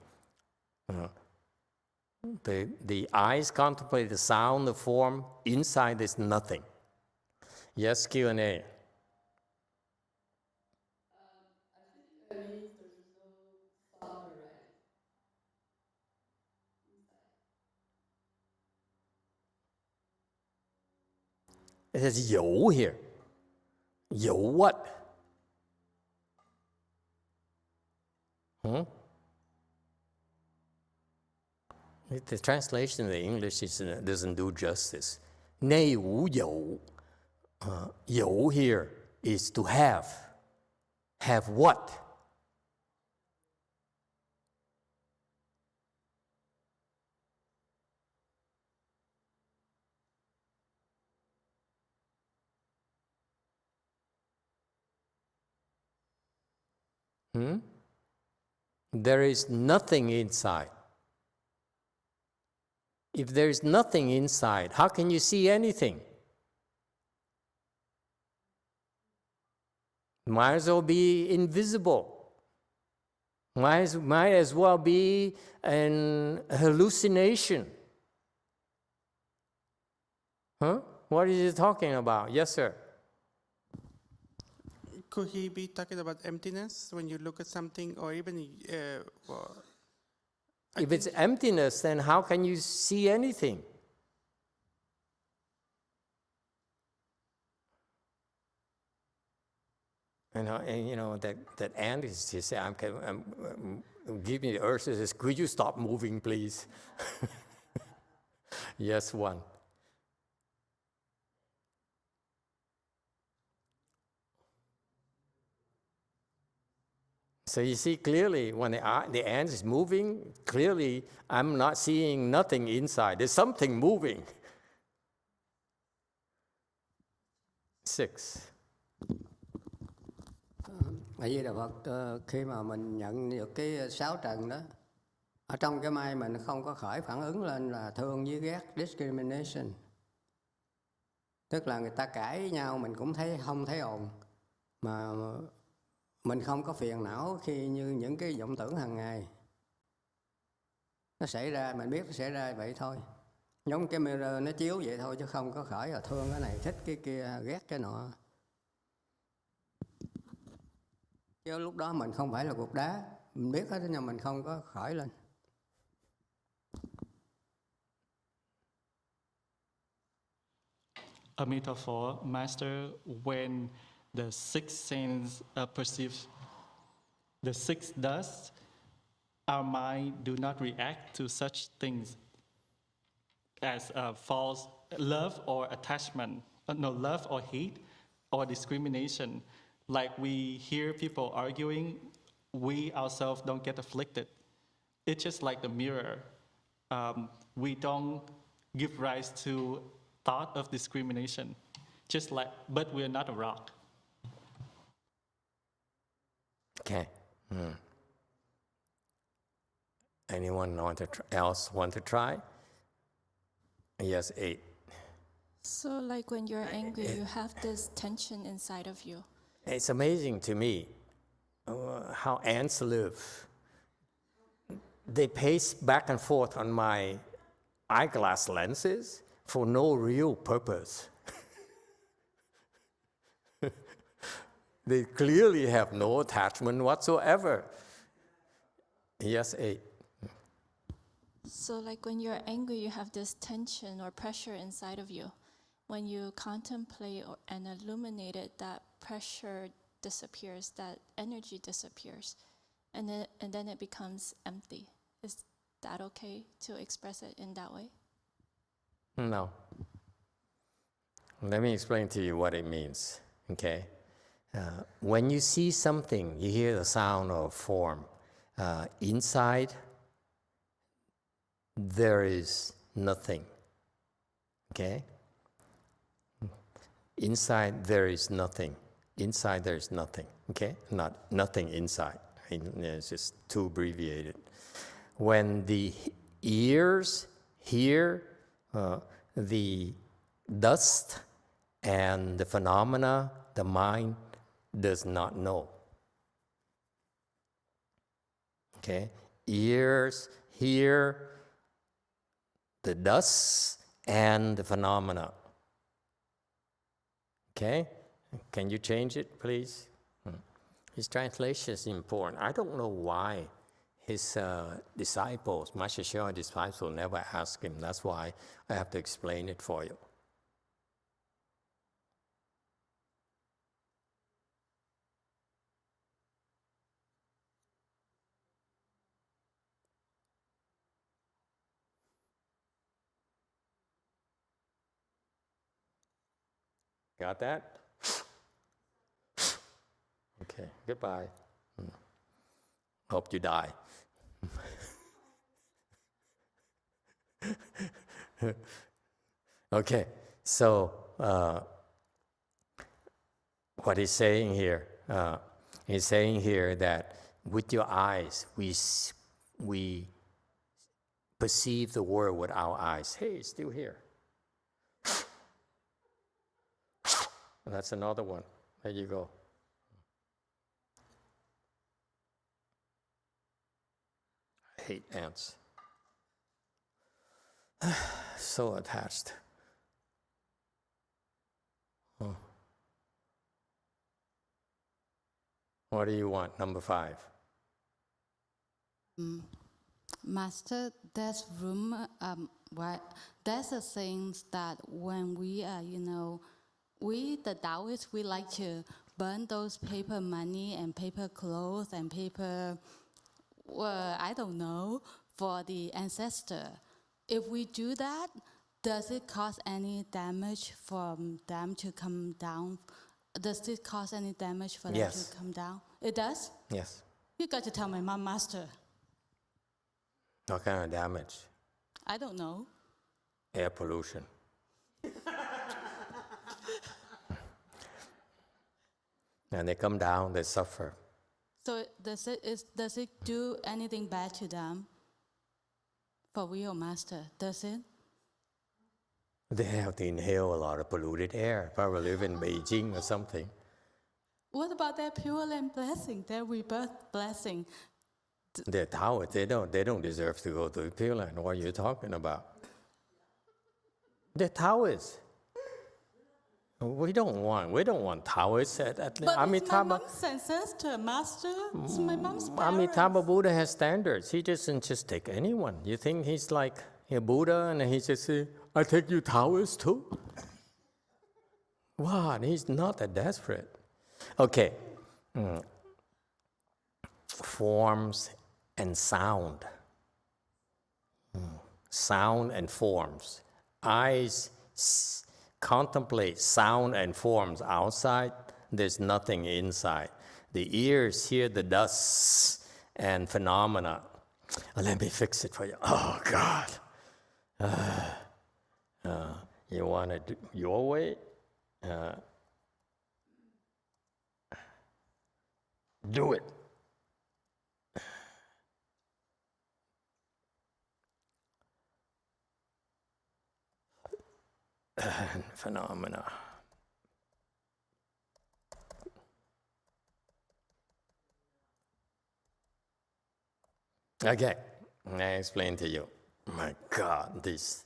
The eyes contemplate the sound, the form. Inside there's nothing. Yes, Q&A. I think it means there's no thought arising inside. It says 有 here. 有 what? The translation in the English doesn't do justice. 内无有. 有 here is to have. Have what? There is nothing inside. If there is nothing inside, how can you see anything? Might as well be invisible. Might as well be an hallucination. Huh? What is he talking about? Yes, sir. Could he be talking about emptiness when you look at something, or even if it's emptiness, then how can you see anything? That ant is just saying, give me the earth. Says, could you stop moving, please? Yes, one. So you see clearly when the ant is moving, clearly I'm not seeing nothing inside. There's something moving. 6. A Di Đà Phật, khi mà mình nhận được cái sáu trần đó, ở trong cái mind mình không có khởi phản ứng lên là thương với ghét, discrimination. Tức là người ta cãi nhau mình cũng không thấy ồn, mà mình không có phiền não khi như những cái vọng tưởng hàng ngày. Nó xảy ra, mình biết nó xảy ra vậy thôi. Giống cái mirror nó chiếu vậy thôi chứ không có khởi là thương cái này, thích cái kia, ghét cái nọ. Chứ lúc đó mình không phải là cục đá, mình biết hết nhưng mình không có khởi lên. Emitofuo, Master, when the six senses perceive the six dust, our mind do not react to such things as false love or attachment, love or hate or discrimination. Like we hear people arguing, we ourselves don't get afflicted. It's just like the mirror. We don't give rise to thought of discrimination, but we're not a rock. Okay. Anyone else want to try? Yes, 8. So like when you're angry, you have this tension inside of you. It's amazing to me how ants live. They pace back and forth on my eyeglass lenses for no real purpose. They clearly have no attachment whatsoever. Yes, 8. So, like when you're angry, you have this tension or pressure inside of you. When you contemplate and illuminate it, that pressure disappears, that energy disappears, and then it becomes empty. Is that okay to express it in that way? No. Let me explain to you what it means, okay? When you see something, you hear the sound of form. Inside, there is nothing, okay? Inside, there is nothing. Inside, there is nothing, okay? Nothing inside. It's just too abbreviated. When the ears hear the dust and the phenomena, the mind does not know. Okay? Ears hear the dust and the phenomena. Okay? Can you change it, please? His translation is important. I don't know why his disciples, Master Hsiao disciples, never ask him. That's why I have to explain it for you. Got that? Okay, goodbye. Hope you die. Okay, so what he's saying here, that with your eyes, we perceive the world with our eyes. Hey, it's still here. That's another one. There you go. I hate ants. So attached. Oh. What do you want? Number 5. Master, there's room. There's a thing that when we are, we the Taoists, we like to burn those paper money and paper clothes and paper, I don't know, for the ancestor. If we do that, does it cause any damage for them to come down? Does it cause any damage for them to come down? It does? Yes. You got to tell my mom, Master. What kind of damage? I don't know. Air pollution. And they come down, they suffer. So does it do anything bad to them? For real, Master, does it? They have to inhale a lot of polluted air, probably live in Beijing or something. What about their Pure Land blessing, their rebirth blessing? They're Taoists, they don't deserve to go to Pure Land. What are you talking about? They're Taoists. We don't want Taoists at But it's my Amitabha. mom's ancestor, Master. It's my mom's parents. Amitabha Buddha has standards. He doesn't just take anyone. You think he's like a Buddha and he just say, I take you Taoists too? What? He's not that desperate. Okay. Forms and sound. Sound and forms. Eyes contemplate sound and forms outside. There's nothing inside. The ears hear the dust and phenomena. Let me fix it for you. Oh, God. You want to do your way? Do it. Phenomena. Okay, I explain to you. My God, this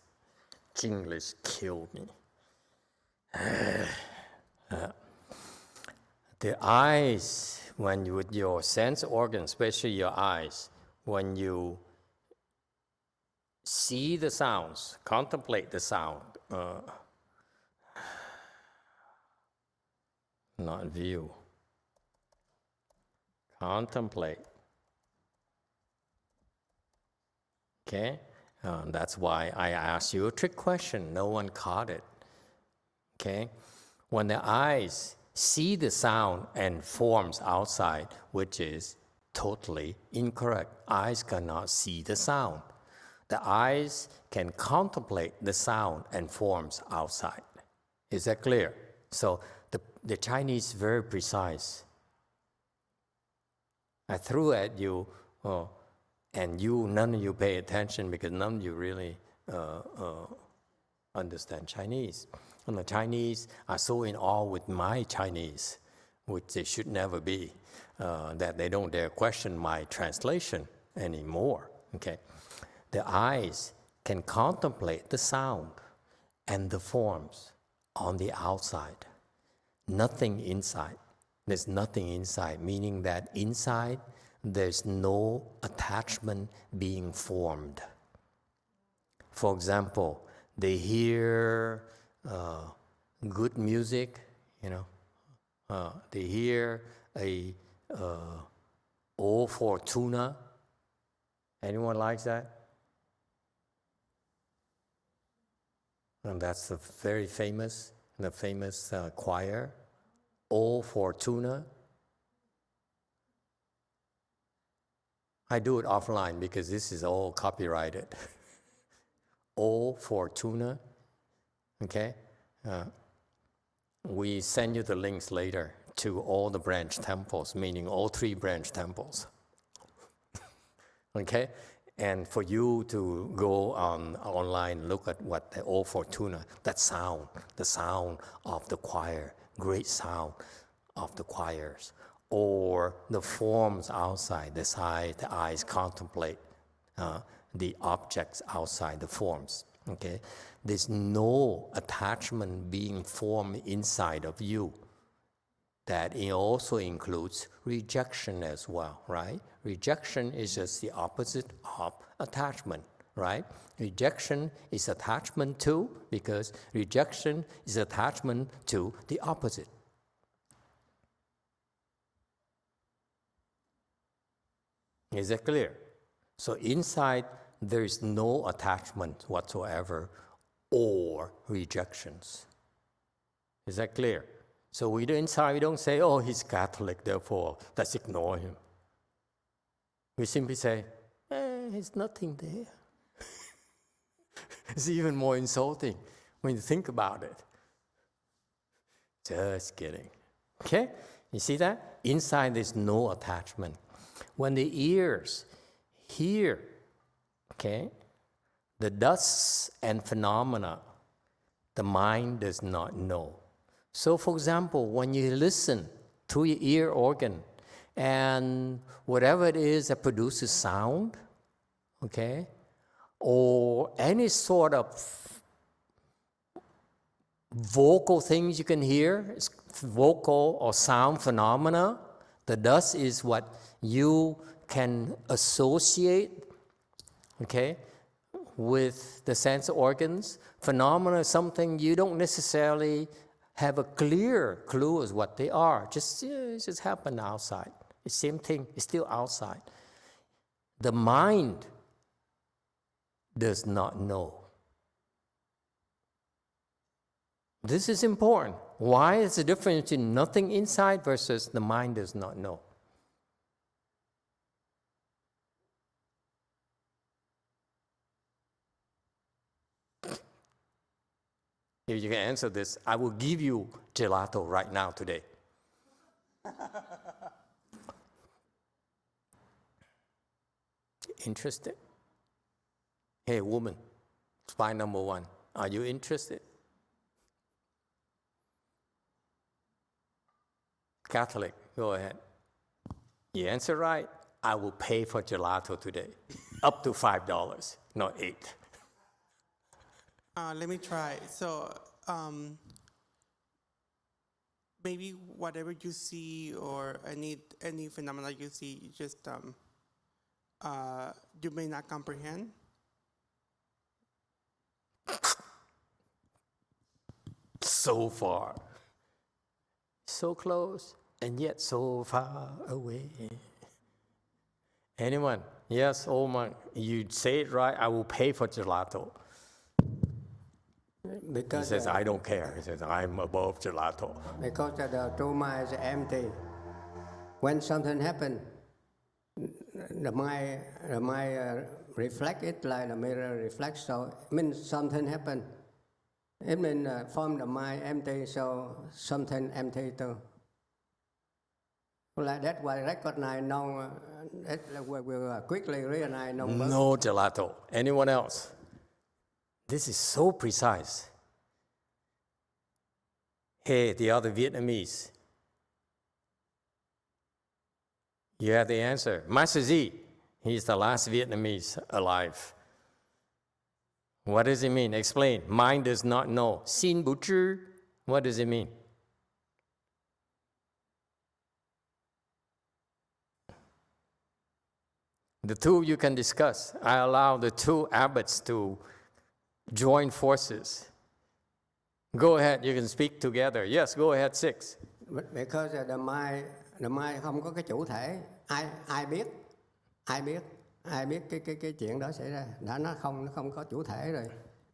English killed me. The eyes, when you, with your sense organs, especially your eyes, when you see the sounds, contemplate the sound, not view. Contemplate. Okay? That's why I asked you a trick question. No one caught it. Okay? When the eyes see the sound and forms outside, which is totally incorrect. Eyes cannot see the sound. The eyes can contemplate the sound and forms outside. Is that clear? So the Chinese is very precise. I threw at you, and none of you pay attention because none of you really understand Chinese. And the Chinese are so in awe with my Chinese, which they should never be, that they don't dare question my translation anymore. Okay, the eyes can contemplate the sound and the forms on the outside, nothing inside. There's nothing inside, meaning that inside there's no attachment being formed. For example, they hear good music, they hear a O Fortuna. Anyone likes that? And that's the very famous, choir, O Fortuna. I do it offline because this is all copyrighted. O Fortuna, okay? We send you the links later to all the branch temples, meaning all 3 branch temples. Okay? And for you to go online, look at what the O Fortuna, that sound, the sound of the choir, great sound of the choirs, or the forms outside, the eyes contemplate the objects outside the forms. Okay? There's no attachment being formed inside of you. That it also includes rejection as well, right? Rejection is just the opposite of attachment, right? Rejection is attachment to, because rejection is attachment to the opposite. Is that clear? So inside, there is no attachment whatsoever or rejections. Is that clear? So inside we don't say, oh, he's Catholic, therefore let's ignore him. We simply say, there's nothing there. It's even more insulting when you think about it. Just kidding. Okay? You see that? Inside there's no attachment. When the ears hear, okay, the dusts and phenomena, the mind does not know. So, for example, when you listen through your ear organ, and whatever it is that produces sound, okay, or any sort of vocal things you can hear, vocal or sound phenomena, the dust is what you can associate, okay, with the sense organs. Phenomena is something you don't necessarily have a clear clue as what they are. It just happened outside. The same thing is still outside. The mind does not know. This is important. Why is the difference between nothing inside versus the mind does not know? If you can answer this, I will give you gelato right now today. Interested? Hey, woman, spy number 1, are you interested? Catholic, go ahead. You answer right, I will pay for gelato today. Up to $5, not $8. Let me try. So maybe whatever you see or any phenomena you see, just you may not comprehend. so far. So close and yet so far away. Anyone? Yes, oh my, you say it right, I will pay for gelato. Because he says, I don't care. He says, I'm above gelato. Because the true mind is empty. When something happens, the mind reflect it like the mirror reflects. So it means something happened. It means from the mind empty, so something empty too. Like that, why recognize we will quickly realize no gelato. Anyone else? This is so precise. Hey, the other Vietnamese. You have the answer. Master Z, he's the last Vietnamese alive. What does it mean? Explain. Mind does not know. Xin bu zhi. What does it mean? The two of you can discuss. I allow the two abbots to join forces. Go ahead, you can speak together. Yes, go ahead, 6. Because the mind không có cái chủ thể, ai biết cái chuyện đó xảy ra, nó không có chủ thể rồi,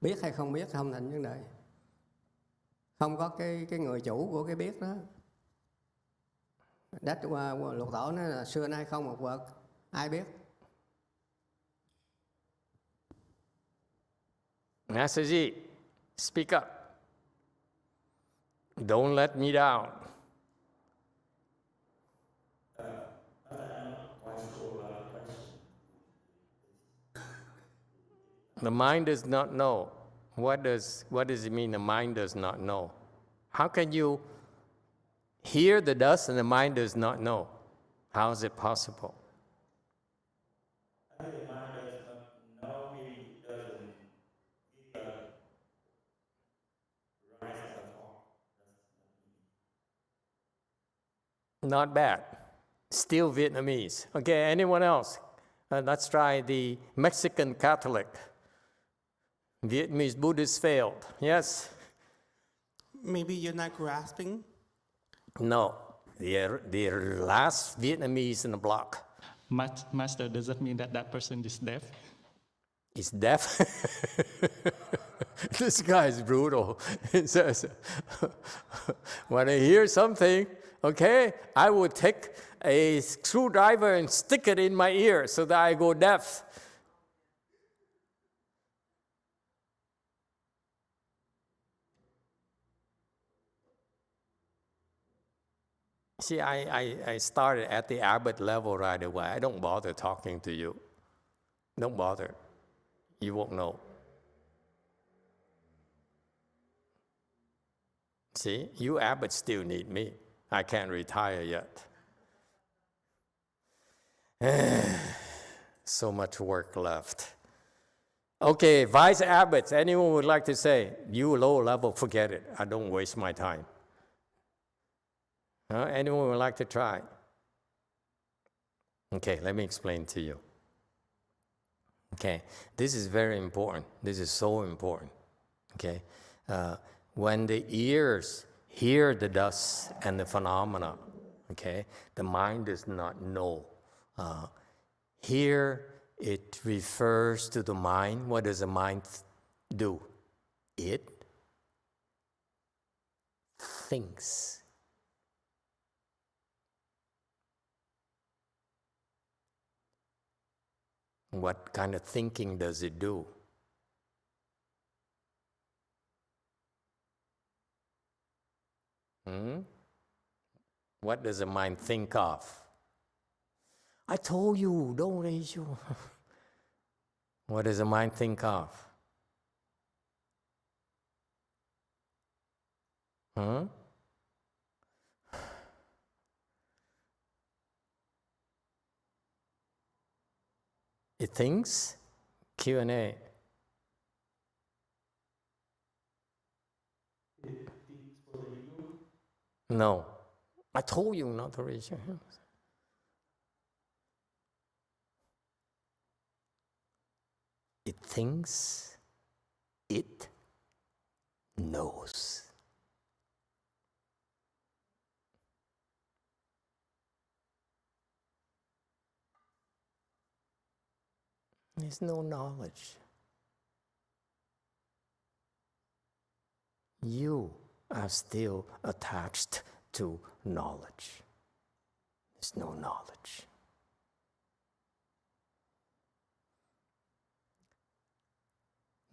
biết hay không biết không thành vấn đề, không có cái người chủ của cái biết đó. Đất lục tổ nói là xưa nay không một vật, ai biết? Master Ji, speak up. Don't let me down. The mind does not know. What does it mean the mind does not know? How can you hear the dust and the mind does not know? How is it possible? I think the mind does not know, he doesn't rise at all. Not bad. Still Vietnamese. Okay, anyone else? Let's try the Mexican Catholic. Vietnamese Buddhist failed. Yes? Maybe you're not grasping? No. The last Vietnamese in the block. Master, does that mean that that person is deaf? Is deaf? This guy is brutal. He says, when I hear something, okay, I would take a screwdriver and stick it in my ear so that I go deaf. See, I started at the abbot level right away. I don't bother talking to you. Don't bother. You won't know. See, you abbots still need me. I can't retire yet. So much work left. Okay, vice abbots, anyone would like to say? You low level, forget it. I don't waste my time. Anyone would like to try? Okay, let me explain to you. Okay, this is very important. This is so important. Okay, when the ears hear the dust and the phenomena, okay, the mind does not know. Here it refers to the mind. What does the mind do? It thinks. What kind of thinking does it do? What does the mind think of? I told you, don't raise your... What does the mind think of? It thinks? Q&A. No. I told you not to raise your hands. It thinks, it knows. There's no knowledge. You are still attached to knowledge. There's no knowledge.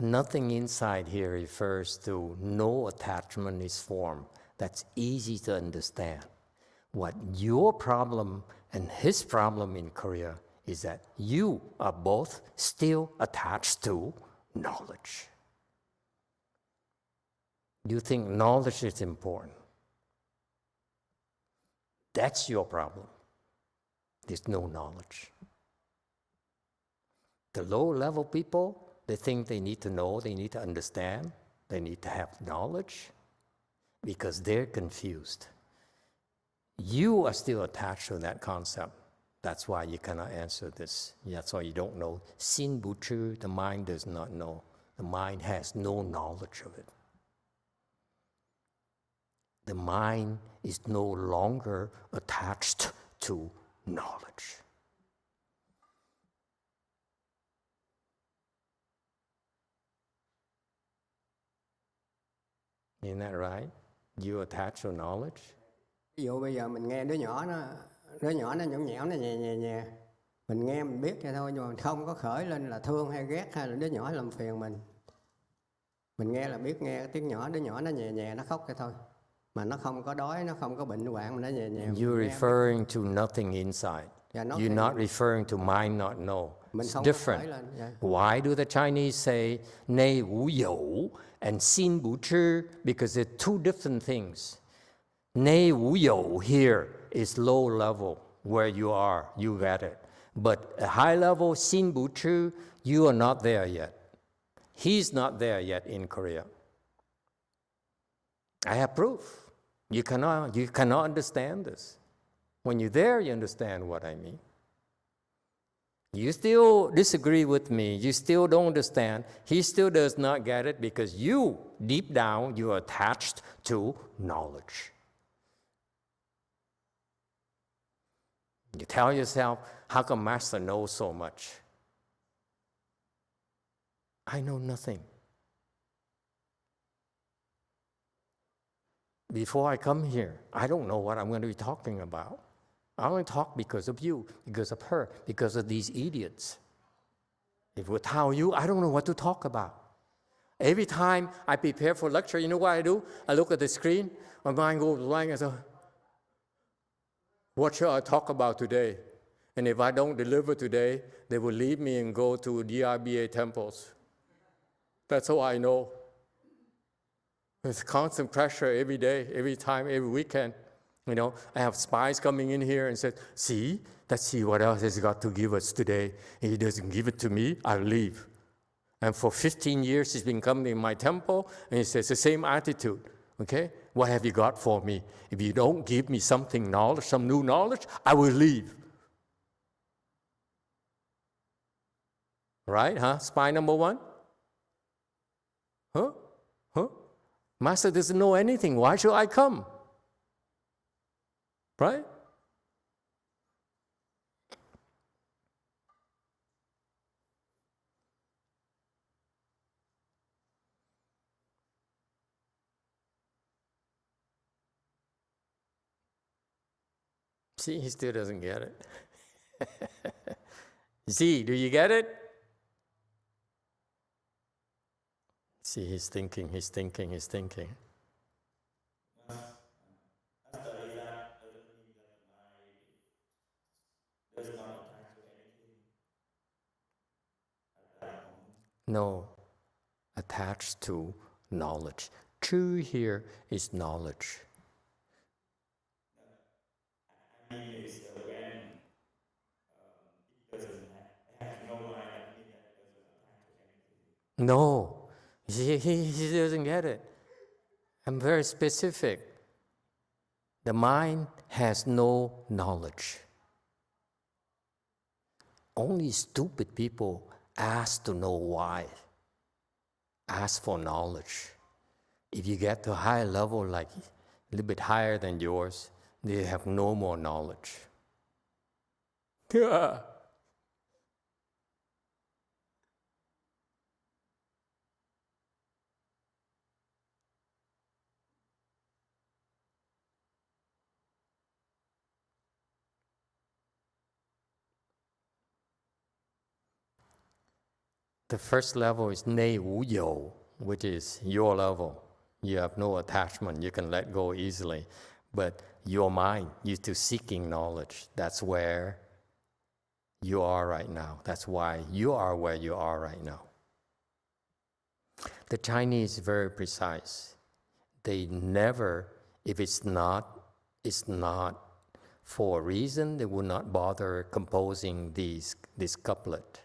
Nothing inside here refers to no attachment is formed. That's easy to understand. What your problem and his problem in Korea is that you are both still attached to knowledge. You think knowledge is important. That's your problem. There's no knowledge. The low-level people, they think they need to know, they need to understand, they need to have knowledge because they're confused. You are still attached to that concept. That's why you cannot answer this. That's why you don't know. Sin Bu Chu, the mind does not know. The mind has no knowledge of it. The mind is no longer attached to knowledge. Isn't that right? You attach to knowledge? Ví dụ bây giờ mình nghe đứa nhỏ nó nhõng nhẽo, nó nhè nhè nhè. Mình nghe mình biết vậy thôi, nhưng mà không có khởi lên là thương hay ghét hay là đứa nhỏ làm phiền mình. Mình nghe là biết nghe tiếng nhỏ, đứa nhỏ nó nhè nhè, nó khóc vậy thôi. Mà nó không có đói, nó không có bệnh hoạn, mà nó nhè nhè. You're referring to nothing inside. You're not referring to mind not know. It's different. Why do the Chinese say nei wu you and xin bu chi? Because they're two different things. Nei wu you here is low level, where you are, you get it. But a high level, xin bu chi, you are not there yet. He's not there yet in Korea. I have proof. You cannot understand this. When you're there, you understand what I mean. You still disagree with me. You still don't understand. He still does not get it because you, deep down, you are attached to knowledge. You tell yourself, how come Master knows so much? I know nothing. Before I come here, I don't know what I'm going to be talking about. I only talk because of you, because of her, because of these idiots. If without you, I don't know what to talk about. Every time I prepare for lecture, you know what I do? I look at the screen, my mind goes blank, and say, what shall I talk about today? And if I don't deliver today, they will leave me and go to DRBA temples. That's all I know. There's constant pressure every day, every time, every weekend. You know, I have spies coming in here and said, see, let's see what else he's got to give us today. If he doesn't give it to me, I'll leave. And for 15 years, he's been coming in my temple, and he says the same attitude. Okay, what have you got for me? If you don't give me something knowledge, some new knowledge, I will leave. Right, huh? Spy number one? Huh? Master doesn't know anything. Why should I come? Right? See, he still doesn't get it. See, do you get it? See, he's thinking. No, attached to knowledge. True here is knowledge. I mean, it's when it doesn't have no mind, I mean that it doesn't attach to anything. No, he doesn't get it. I'm very specific. The mind has no knowledge. Only stupid people ask to know why. Ask for knowledge. If you get to a high level, like a little bit higher than yours, they have no more knowledge. The first level is Nei Wu You, which is your level. You have no attachment. You can let go easily. But your mind, you're still seeking knowledge. That's where you are right now. That's why you are where you are right now. The Chinese very precise. They never, if it's not for a reason, they will not bother composing this couplet.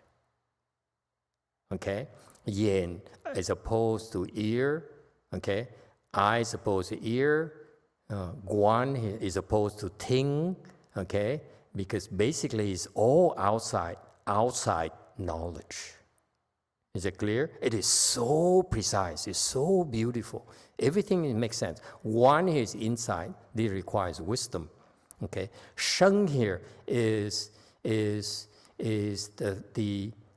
Okay? Yin is opposed to ear. Okay? Eye is opposed to ear. Guan is opposed to ting. Okay? Because basically it's all outside knowledge. Is it clear? It is so precise. It's so beautiful. Everything makes sense. One is inside. This requires wisdom. Okay. Sheng here is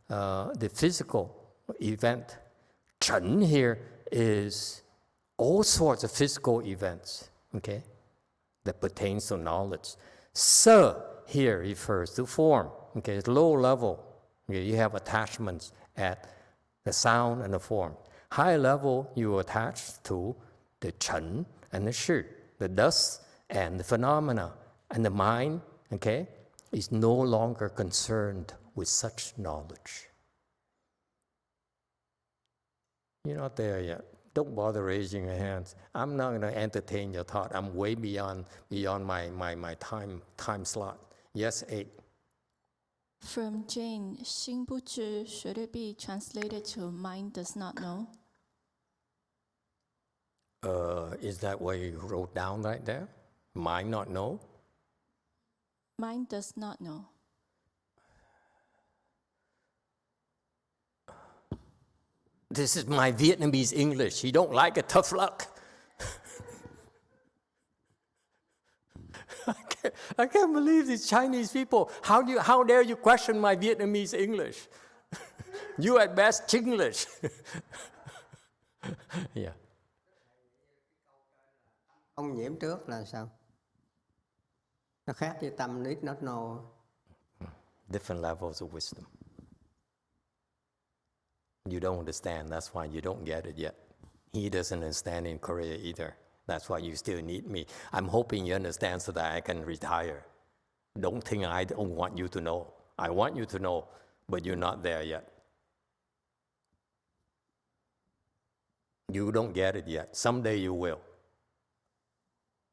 the physical event. Chen here is all sorts of physical events. Okay, that pertains to knowledge. Se here refers to form. Okay, it's low level. Okay, you have attachments at the sound and the form. High level, you attach to the Chen and the Shi, the dust and the phenomena. And the mind, okay, is no longer concerned with such knowledge. You're not there yet. Don't bother raising your hands. I'm not going to entertain your thought. I'm way beyond my time slot. Yes, 8. From Jane, 心不知 should it be translated to mind does not know? Is that what you wrote down right there? Mind not know? Mind does not know. This is my Vietnamese English. You don't like it? Tough luck. I can't believe these Chinese people. How dare you question my Vietnamese English? You at best Chinglish. Yeah. Không nhiễm trước là sao? Nó khác với tâm need not know. Different levels of wisdom. You don't understand. That's why you don't get it yet. He doesn't understand in Korea either. That's why you still need me. I'm hoping you understand so that I can retire. Don't think I don't want you to know. I want you to know, but you're not there yet. You don't get it yet. Someday you will.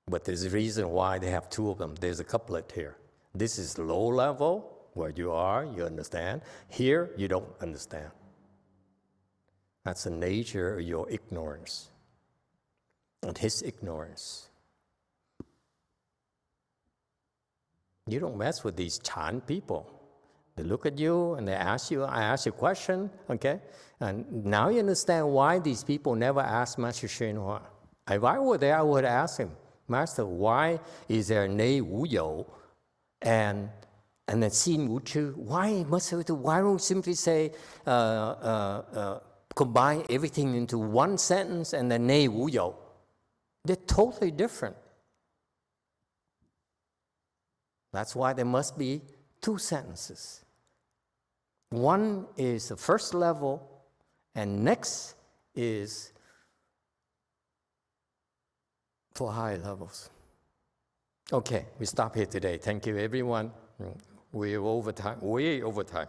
But there's a reason why they have two of them. There's a couplet here. This is low level, where you are, you understand. Here, you don't understand. That's the nature of your ignorance and his ignorance. You don't mess with these Chan people. They look at you and they ask you, I ask you a question, okay? And now you understand why these people never ask Master YongHua. If I were there, I would ask him, Master, why is there Nei Wu You and then Xin Wu Chu? Why don't we simply say, combine everything into one sentence and then Nei Wu You? They're totally different. That's why there must be two sentences. One is the first level, and next is for high levels. Okay, we stop here today. Thank you, everyone. We're over time, way over time.